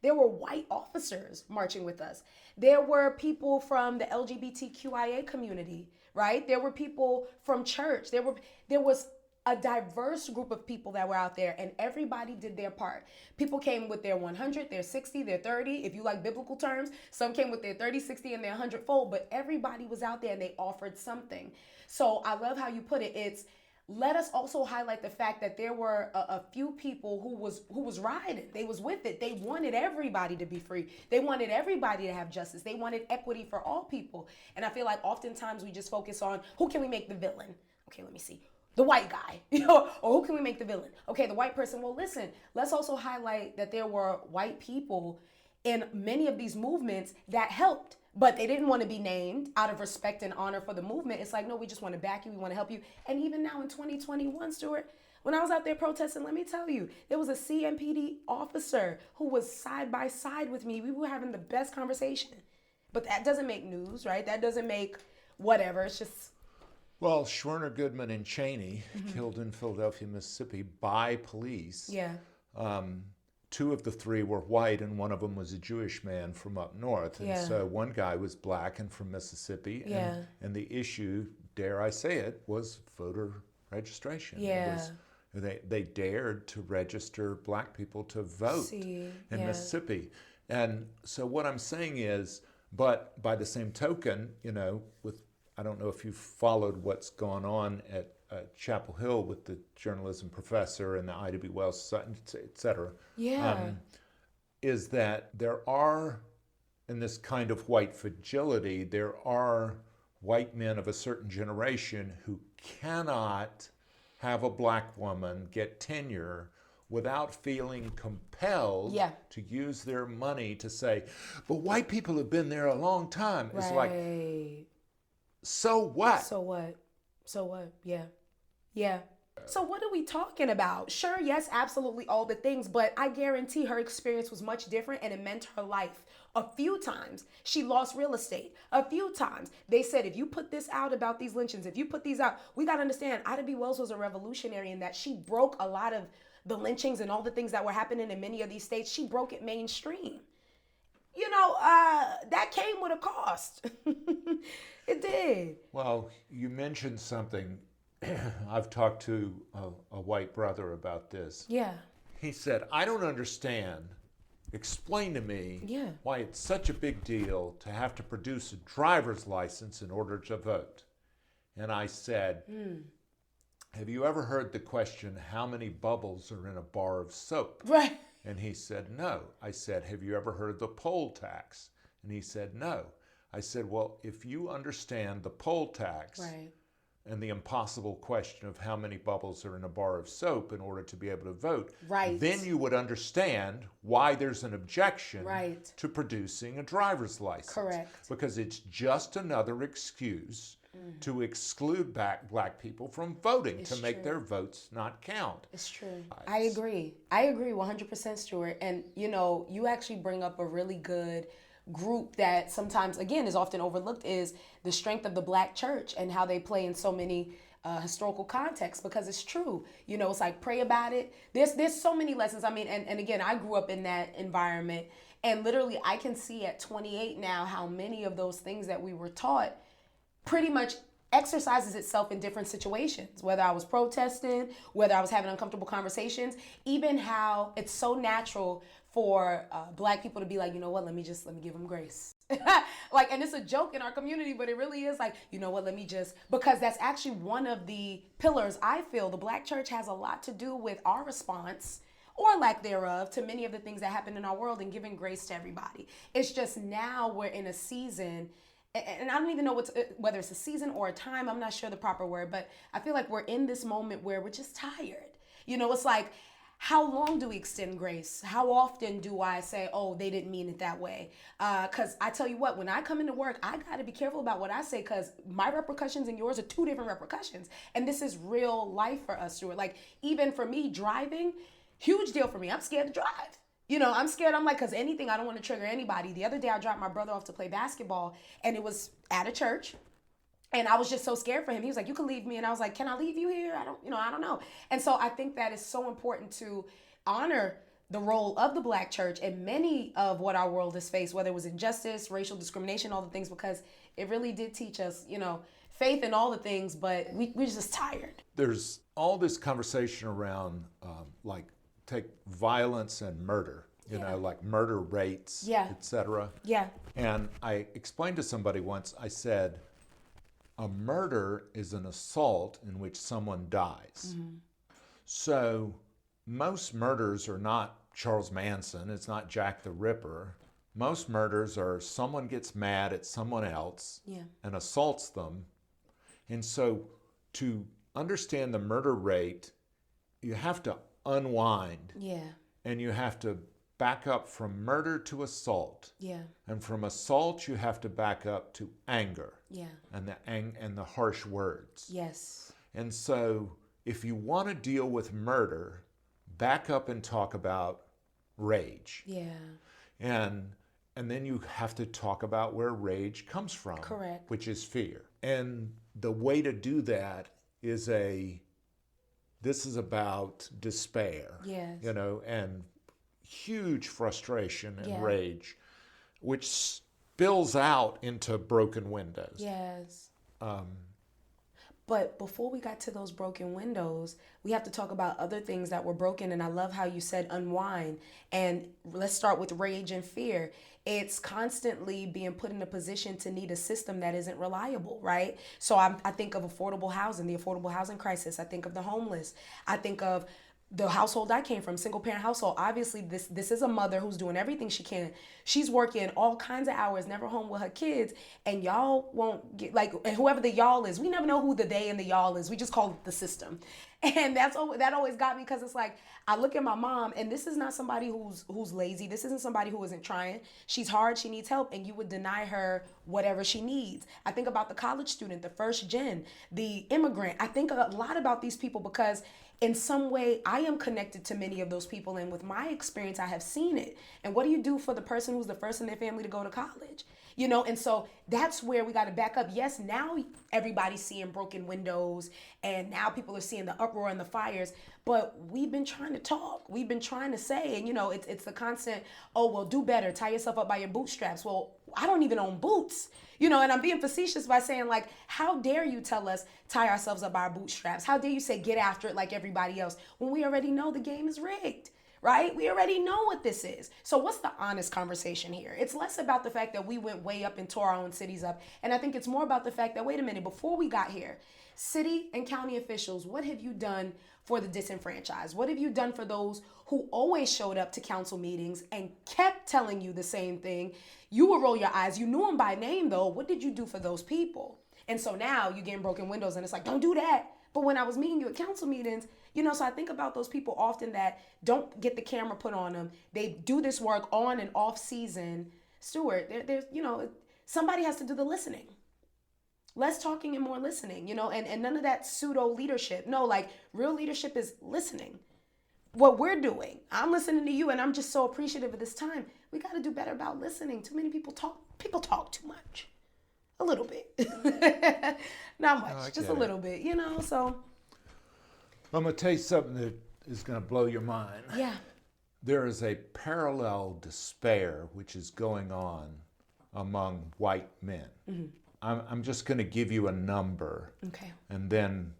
[SPEAKER 2] There were white officers marching with us. There were people from the LGBTQIA community, right? There were people from church. There was a diverse group of people that were out there, and everybody did their part. People came with their 100, their 60, their 30. If you like biblical terms, some came with their 30, 60, and their 100-fold, but everybody was out there and they offered something. So I love how you put it. It's, let us also highlight the fact that there were a few people who was riding. They was with it. They wanted everybody to be free. They wanted everybody to have justice. They wanted equity for all people. And I feel like oftentimes we just focus on, who can we make the villain? Okay, let me see. The white guy, or who can we make the villain? Okay, the white person. Well, listen, let's also highlight that there were white people in many of these movements that helped, but they didn't want to be named out of respect and honor for the movement. It's like, no, we just want to back you. We want to help you. And even now in 2021, Stuart, when I was out there protesting, let me tell you, there was a CMPD officer who was side by side with me. We were having the best conversation. But that doesn't make news, right? That doesn't make whatever. It's just...
[SPEAKER 1] Well, Schwerner, Goodman, and Cheney, killed in Philadelphia, Mississippi by police.
[SPEAKER 2] Yeah.
[SPEAKER 1] Two of the three were white, and one of them was a Jewish man from up north. And so one guy was black and from Mississippi. And the issue, dare I say it, was voter registration.
[SPEAKER 2] Yeah.
[SPEAKER 1] They dared to register black people to vote in Mississippi. And so what I'm saying is, but by the same token, with, I don't know if you've followed what's gone on at Chapel Hill with the journalism professor and the Ida B. Wells Society, et cetera. Is that there are, in this kind of white fragility, there are white men of a certain generation who cannot have a black woman get tenure without feeling compelled to use their money to say, but white people have been there a long time. It's like, so what?
[SPEAKER 2] So what? Yeah. So what are we talking about? Sure, yes, absolutely all the things, but I guarantee her experience was much different and it meant her life. A few times she lost real estate. A few times they said, if you put this out about these lynchings, if you put these out, we got to understand Ida B. Wells was a revolutionary in that she broke a lot of the lynchings and all the things that were happening in many of these states. She broke it mainstream. That came with a cost. It did.
[SPEAKER 1] Well, you mentioned something. I've talked to a white brother about this.
[SPEAKER 2] Yeah.
[SPEAKER 1] He said, I don't understand. Explain to me why it's such a big deal to have to produce a driver's license in order to vote. And I said, have you ever heard the question, how many bubbles are in a bar of soap?
[SPEAKER 2] Right.
[SPEAKER 1] And he said, no. I said, have you ever heard the poll tax? And he said, no. I said, well, if you understand the poll tax and the impossible question of how many bubbles are in a bar of soap in order to be able to vote, then you would understand why there's an objection to producing a driver's license.
[SPEAKER 2] Correct.
[SPEAKER 1] Because it's just another excuse to exclude black people from voting, to make their votes not count.
[SPEAKER 2] It's true. I agree 100%, Stuart. And you actually bring up a really good group that sometimes, again, is often overlooked, is the strength of the black church and how they play in so many historical contexts, because it's true. It's like, pray about it. There's so many lessons. I mean, and again, I grew up in that environment, and literally I can see at 28 now how many of those things that we were taught, pretty much exercises itself in different situations, whether I was protesting, whether I was having uncomfortable conversations, even how it's so natural for Black people to be like, you know what, let me give them grace. Like, and it's a joke in our community, but it really is like, you know what, because that's actually one of the pillars. I feel the Black church has a lot to do with our response or lack thereof to many of the things that happen in our world and giving grace to everybody. It's just now we're in a season, and I don't even know whether it's a season or a time, I'm not sure the proper word, but I feel like we're in this moment where we're just tired. You know, it's like, how long do we extend grace? How often do I say, oh, they didn't mean it that way? Because I tell you what, when I come into work, I got to be careful about what I say, because my repercussions and yours are two different repercussions. And this is real life for us, Stuart. Like, even for me, driving, huge deal for me. I'm scared to drive. You know, I'm scared. I'm like, because anything, I don't want to trigger anybody. The other day, I dropped my brother off to play basketball, and it was at a church. And I was just so scared for him. He was like, you can leave me. And I was like, can I leave you here? I don't know. And so I think that is so important to honor the role of the Black church and many of what our world has faced, whether it was injustice, racial discrimination, all the things, because it really did teach us, you know, faith in all the things, but we're just tired.
[SPEAKER 1] There's all this conversation around like take violence and murder, you know, like murder rates, etc.
[SPEAKER 2] Yeah.
[SPEAKER 1] And I explained to somebody once, I said, a murder is an assault in which someone dies. Mm-hmm. So most murders are not Charles Manson, it's not Jack the Ripper. Most murders are someone gets mad at someone else and assaults them. And so to understand the murder rate, you have to unwind. Yeah. And you have to back up from murder to assault. Yeah. And from assault, you have to back up to anger. Yeah. And the harsh words. Yes. And so if you want to deal with murder, back up and talk about rage. Yeah. And then you have to talk about where rage comes from. Correct. Which is fear. And the way to do that is this is about despair. Yes. You know, and huge frustration and rage, which spills out into broken windows. Yes.
[SPEAKER 2] But before we got to those broken windows, we have to talk about other things that were broken. And I love how you said unwind. And let's start with rage and fear. It's constantly being put in a position to need a system that isn't reliable, right? So I think of affordable housing, the affordable housing crisis. I think of the homeless. I think of the household I came from, single parent household. Obviously, this is a mother who's doing everything she can. She's working all kinds of hours, never home with her kids, and y'all won't get, like, and whoever the y'all is, we never know who the they and the y'all is. We just call it the system. And that always got me, because it's like, I look at my mom, and this is not somebody who's lazy. This isn't somebody who isn't trying. She's hard, she needs help, and you would deny her whatever she needs. I think about the college student, the first gen, the immigrant. I think a lot about these people because in some way, I am connected to many of those people. And with my experience, I have seen it. And what do you do for the person who's the first in their family to go to college? You know, and so that's where we got to back up. Yes, now everybody's seeing broken windows, and now people are seeing the uproar and the fires. But we've been trying to talk. We've been trying to say, and, you know, it's the constant, oh, well, do better. Tie yourself up by your bootstraps. Well, I don't even own boots. You know, and I'm being facetious by saying, like, how dare you tell us tie ourselves up by our bootstraps? How dare you say get after it like everybody else when we already know the game is rigged, right? We already know what this is. So what's the honest conversation here? It's less about the fact that we went way up and tore our own cities up. And I think it's more about the fact that, wait a minute, before we got here, city and county officials, what have you done for the disenfranchised? What have you done for those who always showed up to council meetings and kept telling you the same thing? You would roll your eyes. You knew them by name, though. What did you do for those people? And so now you're getting broken windows, and it's like, don't do that. But when I was meeting you at council meetings, you know, so I think about those people often that don't get the camera put on them. They do this work on and off season. Stuart, there's, you know, somebody has to do the listening. Less talking and more listening, you know, and none of that pseudo leadership. No, like, real leadership is listening. What we're doing, I'm listening to you, and I'm just so appreciative of this time. We got to do better about listening. Too many people talk. People talk too much. A little bit. Not much, just a little bit, you know, so.
[SPEAKER 1] I'm going to tell you something that is going to blow your mind.
[SPEAKER 2] Yeah.
[SPEAKER 1] There is a parallel despair which is going on among white men. Mm-hmm. I'm just going to give you a number.
[SPEAKER 2] Okay.
[SPEAKER 1] And then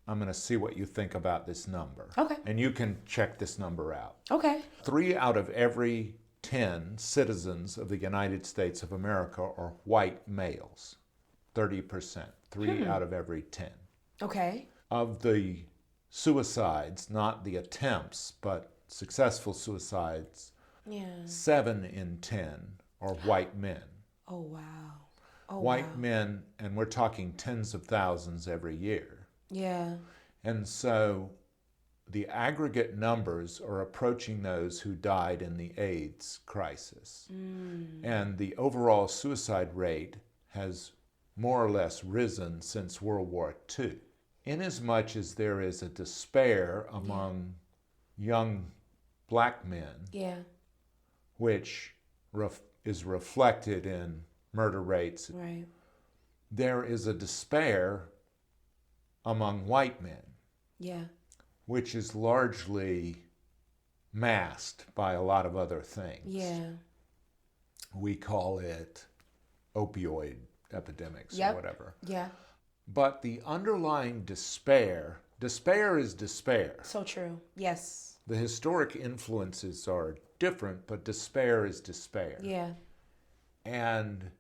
[SPEAKER 1] I'm going to see what you think about this number.
[SPEAKER 2] Okay.
[SPEAKER 1] And you can check this number out.
[SPEAKER 2] Okay.
[SPEAKER 1] 3 out of every 10 citizens of the United States of America are white males. 30%. 3 out of every 10.
[SPEAKER 2] Okay.
[SPEAKER 1] Of the suicides, not the attempts, but successful suicides,
[SPEAKER 2] Yeah.
[SPEAKER 1] 7 in 10 are white men.
[SPEAKER 2] Oh, wow. Oh,
[SPEAKER 1] White
[SPEAKER 2] wow.
[SPEAKER 1] men, and we're talking tens of thousands every year.
[SPEAKER 2] Yeah.
[SPEAKER 1] And so the aggregate numbers are approaching those who died in the AIDS crisis. And the overall suicide rate has more or less risen since World War II. Inasmuch as there is a despair among young black men,
[SPEAKER 2] Yeah.
[SPEAKER 1] which is reflected in murder rates,
[SPEAKER 2] Right.
[SPEAKER 1] there is a despair among white men,
[SPEAKER 2] Yeah.
[SPEAKER 1] which is largely masked by a lot of other things.
[SPEAKER 2] Yeah.
[SPEAKER 1] We call it opioid epidemics
[SPEAKER 2] Yep.
[SPEAKER 1] or whatever.
[SPEAKER 2] Yeah.
[SPEAKER 1] But the underlying despair is despair.
[SPEAKER 2] So true. Yes.
[SPEAKER 1] The historic influences are different, but despair is despair.
[SPEAKER 2] Yeah.
[SPEAKER 1] And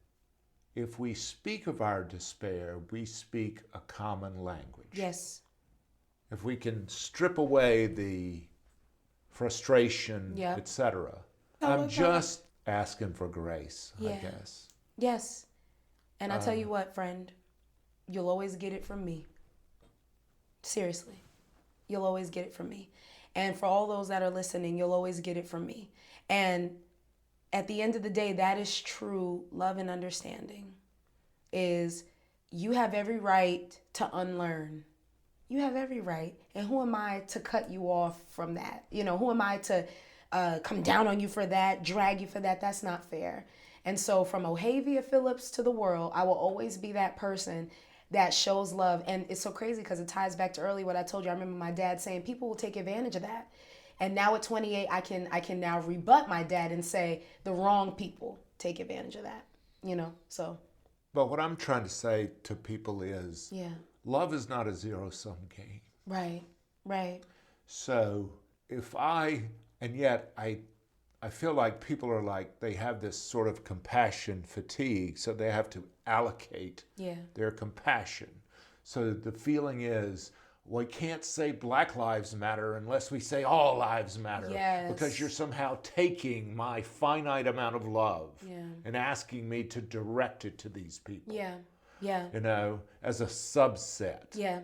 [SPEAKER 1] if we speak of our despair, we speak a common language.
[SPEAKER 2] Yes.
[SPEAKER 1] If we can strip away the frustration,
[SPEAKER 2] Yeah.
[SPEAKER 1] etc.
[SPEAKER 2] I
[SPEAKER 1] I'm
[SPEAKER 2] love that.
[SPEAKER 1] just asking for grace, I
[SPEAKER 2] Yeah.
[SPEAKER 1] guess.
[SPEAKER 2] Yes. And I tell you what, friend, you'll always get it from me. Seriously. You'll always get it from me. And for all those that are listening, you'll always get it from me. And at the end of the day, that is true love and understanding. Is you have every right to unlearn. You have every right. And who am I to cut you off from that? You know, who am I to come down on you for that, drag you for that? That's not fair. And so from Ohavia Phillips to the world, I will always be that person that shows love. And it's so crazy because it ties back to earlier what I told you. I remember my dad saying people will take advantage of that. And now at 28, I can now rebut my dad and say the wrong people take advantage of that, you know, so.
[SPEAKER 1] But what I'm trying to say to people is
[SPEAKER 2] Yeah.
[SPEAKER 1] love is not a zero-sum game.
[SPEAKER 2] Right, right.
[SPEAKER 1] So and yet I feel like people are like, they have this sort of compassion fatigue, so they have to allocate
[SPEAKER 2] Yeah.
[SPEAKER 1] their compassion. So the feeling is, we can't say Black Lives Matter unless we say all lives matter.
[SPEAKER 2] Yes.
[SPEAKER 1] Because you're somehow taking my finite amount of love
[SPEAKER 2] Yeah.
[SPEAKER 1] and asking me to direct it to these people,
[SPEAKER 2] Yeah, yeah,
[SPEAKER 1] you know, as a subset.
[SPEAKER 2] yeah.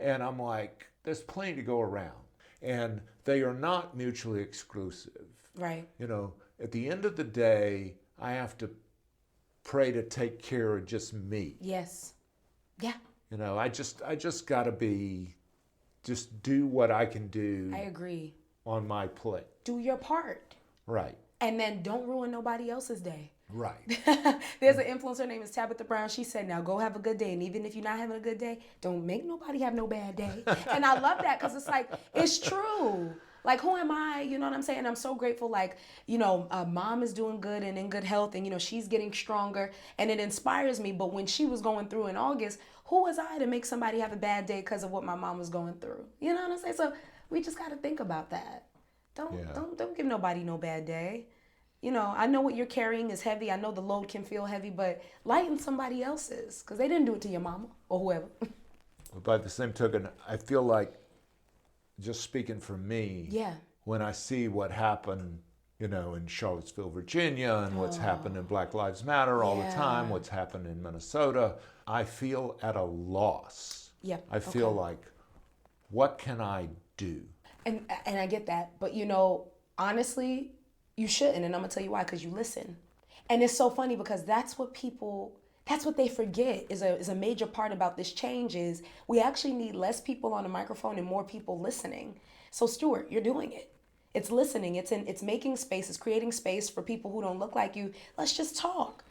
[SPEAKER 1] And I'm like, there's plenty to go around. And they are not mutually exclusive.
[SPEAKER 2] Right.
[SPEAKER 1] You know, at the end of the day, I have to pray to take care of just me.
[SPEAKER 2] Yes. Yeah,
[SPEAKER 1] You know, I just got to just do what I can do
[SPEAKER 2] I agree.
[SPEAKER 1] on my plate.
[SPEAKER 2] Do your part.
[SPEAKER 1] Right.
[SPEAKER 2] And then don't ruin nobody else's day.
[SPEAKER 1] Right.
[SPEAKER 2] There's an influencer, her name is Tabitha Brown. She said, now go have a good day. And even if you're not having a good day, don't make nobody have no bad day. And I love that because it's like, it's true. Like, who am I? You know what I'm saying? I'm so grateful. Like, you know, mom is doing good and in good health. And, you know, she's getting stronger. And it inspires me. But when she was going through in August, who was I to make somebody have a bad day because of what my mom was going through? You know what I'm saying? So we just got to think about that. Don't give nobody no bad day. You know, I know what you're carrying is heavy. I know the load can feel heavy, but lighten somebody else's because they didn't do it to your mama or whoever.
[SPEAKER 1] But by the same token, I feel like, just speaking for me,
[SPEAKER 2] Yeah.
[SPEAKER 1] when I see what happened, you know, in Charlottesville, Virginia, and what's happened in Black Lives Matter all the time, what's happened in Minnesota, I feel at a loss.
[SPEAKER 2] Yeah.
[SPEAKER 1] I feel like, what can I do?
[SPEAKER 2] And I get that, but you know, honestly, you shouldn't, and I'm gonna tell you why. Because you listen, and it's so funny because that's what they forget is a major part about this change is we actually need less people on the microphone and more people listening. So Stuart, you're doing it. It's listening. It's making space. It's creating space for people who don't look like you. Let's just talk.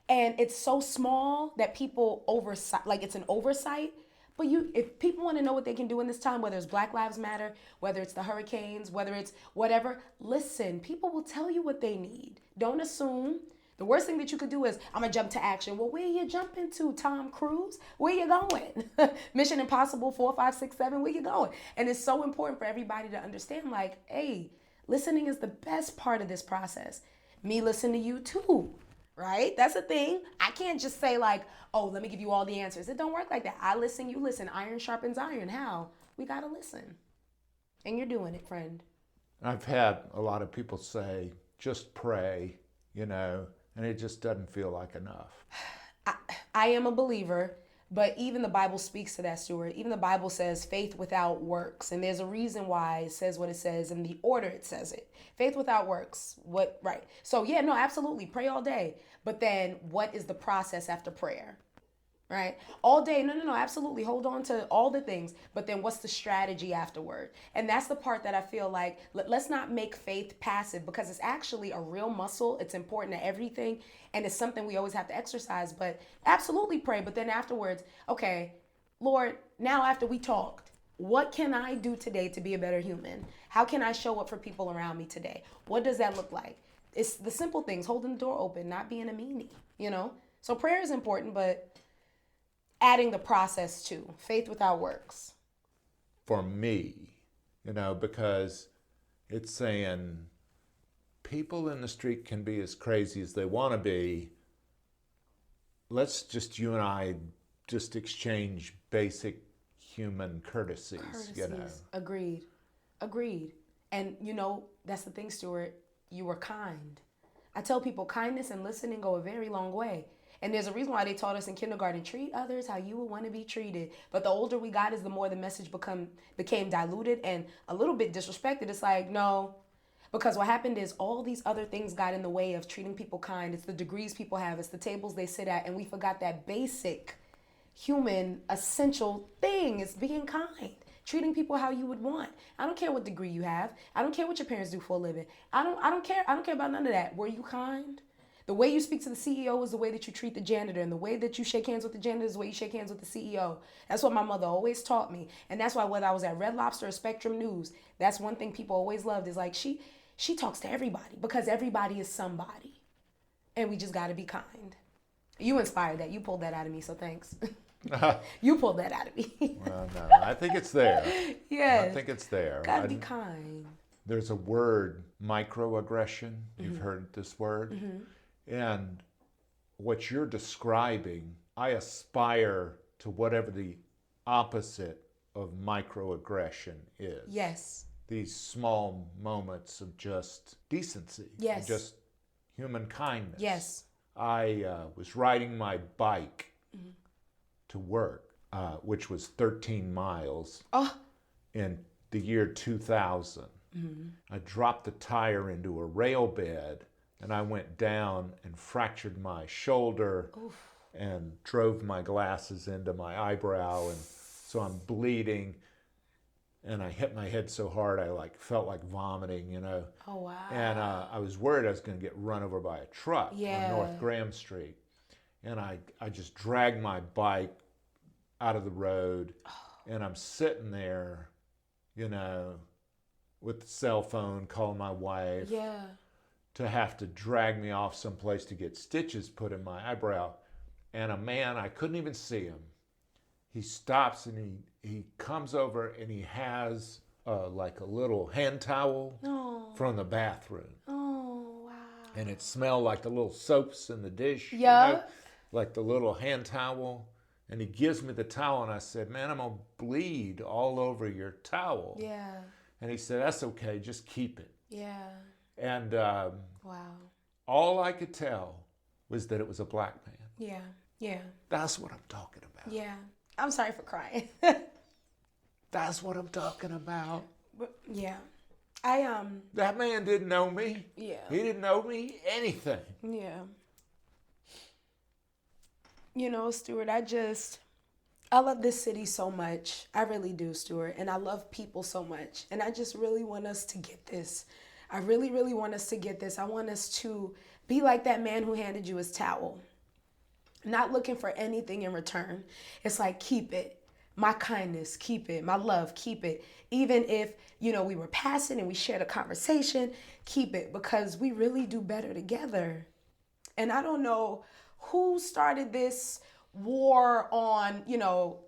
[SPEAKER 2] And it's so small that people oversight, like it's an oversight. But if people want to know what they can do in this time, whether it's Black Lives Matter, whether it's the hurricanes, whether it's whatever, listen, people will tell you what they need. Don't assume. The worst thing that you could do is, I'm going to jump to action. Well, where you jumping to, Tom Cruise? Where you going? Mission Impossible 4, 5, 6, 7, where you going? And it's so important for everybody to understand, like, hey, listening is the best part of this process. Me listen to you too, right? That's the thing. I can't just say like, oh, let me give you all the answers. It don't work like that. I listen, you listen. Iron sharpens iron. How? We got to listen. And you're doing it, friend.
[SPEAKER 1] I've had a lot of people say, just pray, and it just doesn't feel like enough.
[SPEAKER 2] I am a believer, but even the Bible speaks to that, Stuart. Even the Bible says faith without works. And there's a reason why it says what it says and the order it says it. Faith without works. Right. So yeah, no, absolutely. Pray all day. But then what is the process after prayer? Right? All day. No, absolutely. Hold on to all the things. But then what's the strategy afterward? And that's the part that I feel like, let's not make faith passive, because it's actually a real muscle. It's important to everything. And it's something we always have to exercise. But absolutely pray. But then afterwards, okay, Lord, now after we talked, what can I do today to be a better human? How can I show up for people around me today? What does that look like? It's the simple things, holding the door open, not being a meanie, So prayer is important, but adding the process too. Faith without works.
[SPEAKER 1] For me, because it's saying people in the street can be as crazy as they want to be. Let's just, you and I, just exchange basic human courtesies.
[SPEAKER 2] Agreed. And that's the thing, Stuart. You were kind. I tell people kindness and listening go a very long way. And there's a reason why they taught us in kindergarten, treat others how you would want to be treated. But the older we got is the more the message became diluted and a little bit disrespected. It's like, no, because what happened is all these other things got in the way of treating people kind. It's the degrees people have. It's the tables they sit at. And we forgot that basic human essential thing is being kind. Treating people how you would want. I don't care what degree you have. I don't care what your parents do for a living. I don't care. I don't care about none of that. Were you kind? The way you speak to the CEO is the way that you treat the janitor, and the way that you shake hands with the janitor is the way you shake hands with the CEO. That's what my mother always taught me. And that's why whether I was at Red Lobster or Spectrum News, that's one thing people always loved is like she talks to everybody because everybody is somebody. And we just got to be kind. You inspired that. You pulled that out of me, so thanks. You pulled that out of me.
[SPEAKER 1] Well, no, I think it's there.
[SPEAKER 2] Yes.
[SPEAKER 1] I think it's there.
[SPEAKER 2] Gotta be kind.
[SPEAKER 1] There's a word, microaggression. You've heard this word. Mm-hmm. And what you're describing, I aspire to whatever the opposite of microaggression is.
[SPEAKER 2] Yes.
[SPEAKER 1] These small moments of just decency.
[SPEAKER 2] Yes.
[SPEAKER 1] Just human kindness.
[SPEAKER 2] Yes.
[SPEAKER 1] I was riding my bike to work, which was 13 miles in the year 2000. Mm-hmm. I dropped the tire into a rail bed, and I went down and fractured my shoulder. Oof. And drove my glasses into my eyebrow, and so I'm bleeding. And I hit my head so hard I felt like vomiting,
[SPEAKER 2] Oh, wow.
[SPEAKER 1] And I was worried I was going to get run over by a truck on North Graham Street. And I just dragged my bike out of the road, and I'm sitting there, with the cell phone, calling my wife to have to drag me off someplace to get stitches put in my eyebrow. And a man, I couldn't even see him. He stops and he comes over and he has like a little hand towel from the bathroom.
[SPEAKER 2] Oh, wow.
[SPEAKER 1] And it smelled like the little soaps in the dish.
[SPEAKER 2] Yeah.
[SPEAKER 1] Like the little hand towel. And he gives me the towel, and I said, man, I'm going to bleed all over your towel.
[SPEAKER 2] Yeah.
[SPEAKER 1] And he said, that's okay, just keep it.
[SPEAKER 2] Yeah.
[SPEAKER 1] And
[SPEAKER 2] wow.
[SPEAKER 1] all I could tell was that it was a black man.
[SPEAKER 2] Yeah. Yeah.
[SPEAKER 1] That's what I'm talking about.
[SPEAKER 2] Yeah. I'm sorry for crying.
[SPEAKER 1] That's what I'm talking about.
[SPEAKER 2] But, yeah.
[SPEAKER 1] That man didn't know me.
[SPEAKER 2] Yeah.
[SPEAKER 1] He didn't know me anything.
[SPEAKER 2] Yeah. Stuart, I love this city so much. I really do, Stuart. And I love people so much. And I just really want us to get this. I really, really want us to get this. I want us to be like that man who handed you his towel. Not looking for anything in return. It's like, keep it. My kindness, keep it. My love, keep it. Even if, we were passing and we shared a conversation, keep it, because we really do better together. And I don't know who started this war on,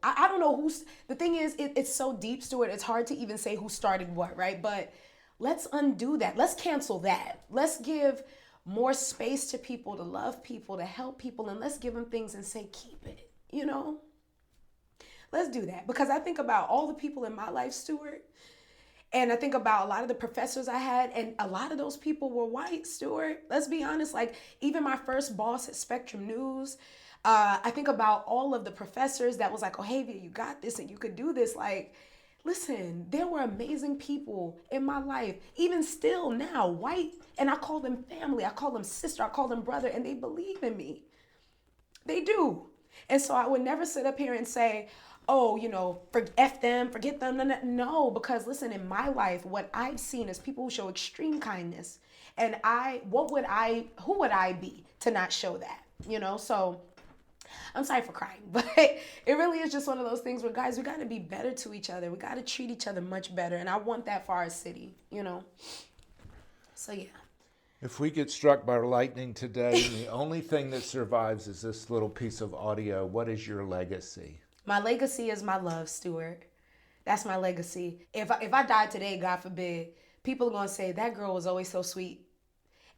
[SPEAKER 2] I don't know the thing is, it's so deep, Stuart, it's hard to even say who started what, right? But let's undo that. Let's cancel that. Let's give more space to people, to love people, to help people, and let's give them things and say, keep it, Let's do that. Because I think about all the people in my life, Stuart, and I think about a lot of the professors I had, and a lot of those people were white, Stuart. Let's be honest, like even my first boss at Spectrum News, I think about all of the professors that was like, Ohavia, you got this and you could do this. Like, listen, there were amazing people in my life, even still now, white, and I call them family, I call them sister, I call them brother, and they believe in me. They do. And so I would never sit up here and say, oh, F them, forget them. No, because listen, in my life, what I've seen is people who show extreme kindness. And who would I be to not show that, So I'm sorry for crying, but it really is just one of those things where, guys, we got to be better to each other. We got to treat each other much better. And I want that for our city, So, yeah.
[SPEAKER 1] If we get struck by lightning today, the only thing that survives is this little piece of audio. What is your legacy?
[SPEAKER 2] My legacy is my love, Stuart. That's my legacy. If I die today, God forbid, people are going to say, that girl was always so sweet.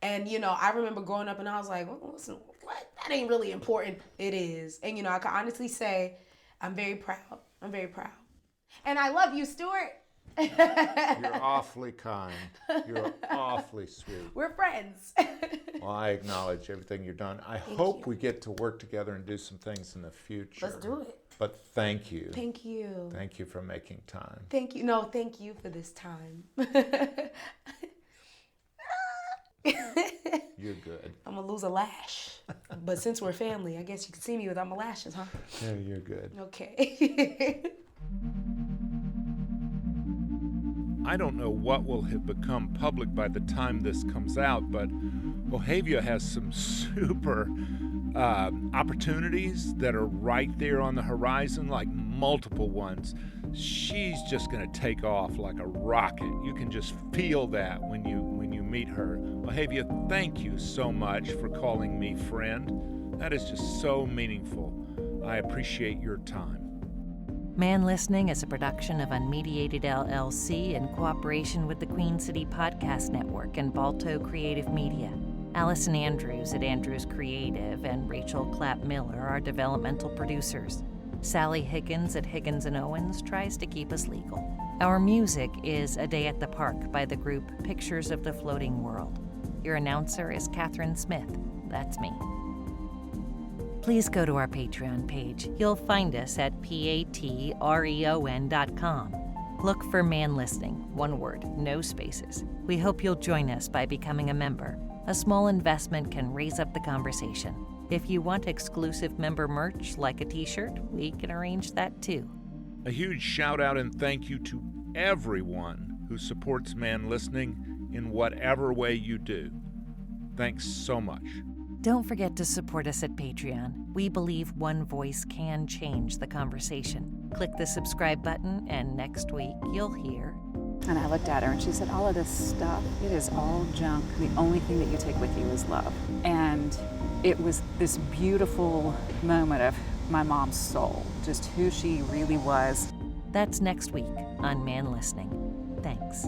[SPEAKER 2] And, I remember growing up and I was like, well, listen, what? That ain't really important. It is. And, I can honestly say I'm very proud. I'm very proud. And I love you, Stuart.
[SPEAKER 1] You're awfully kind. You're awfully sweet.
[SPEAKER 2] We're friends.
[SPEAKER 1] Well, I acknowledge everything you've done. I hope we get to work together and do some things in the future.
[SPEAKER 2] Let's do it.
[SPEAKER 1] But thank you.
[SPEAKER 2] Thank you.
[SPEAKER 1] Thank you for making time.
[SPEAKER 2] Thank you. No, thank you for this time.
[SPEAKER 1] You're good.
[SPEAKER 2] I'm going to lose a lash. But since we're family, I guess you can see me without my lashes, huh?
[SPEAKER 1] Yeah, you're good.
[SPEAKER 2] Okay.
[SPEAKER 1] I don't know what will have become public by the time this comes out, but Ohavia has some super opportunities that are right there on the horizon, like multiple ones. She's just going to take off like a rocket. You can just feel that when you meet her. Ohavia, thank you so much for calling me friend. That is just so meaningful. I appreciate your time.
[SPEAKER 3] Man Listening is a production of Unmediated LLC in cooperation with the Queen City Podcast Network and Balto Creative Media. Allison Andrews at Andrews Creative and Rachel Clapp Miller are developmental producers. Sally Higgins at Higgins & Owens tries to keep us legal. Our music is A Day at the Park by the group Pictures of the Floating World. Your announcer is Catherine Smith. That's me. Please go to our Patreon page. You'll find us at patreon.com. Look for Man Listening, one word, no spaces. We hope you'll join us by becoming a member. A small investment can raise up the conversation. If you want exclusive member merch like a t-shirt, we can arrange that too.
[SPEAKER 1] A huge shout out and thank you to everyone who supports Man Listening in whatever way you do. Thanks so much.
[SPEAKER 3] Don't forget to support us at Patreon. We believe one voice can change the conversation. Click the subscribe button, and next week you'll hear.
[SPEAKER 4] And I looked at her and she said, all of this stuff, it is all junk. The only thing that you take with you is love. And it was this beautiful moment of my mom's soul, just who she really was.
[SPEAKER 3] That's next week on Man Listening. Thanks.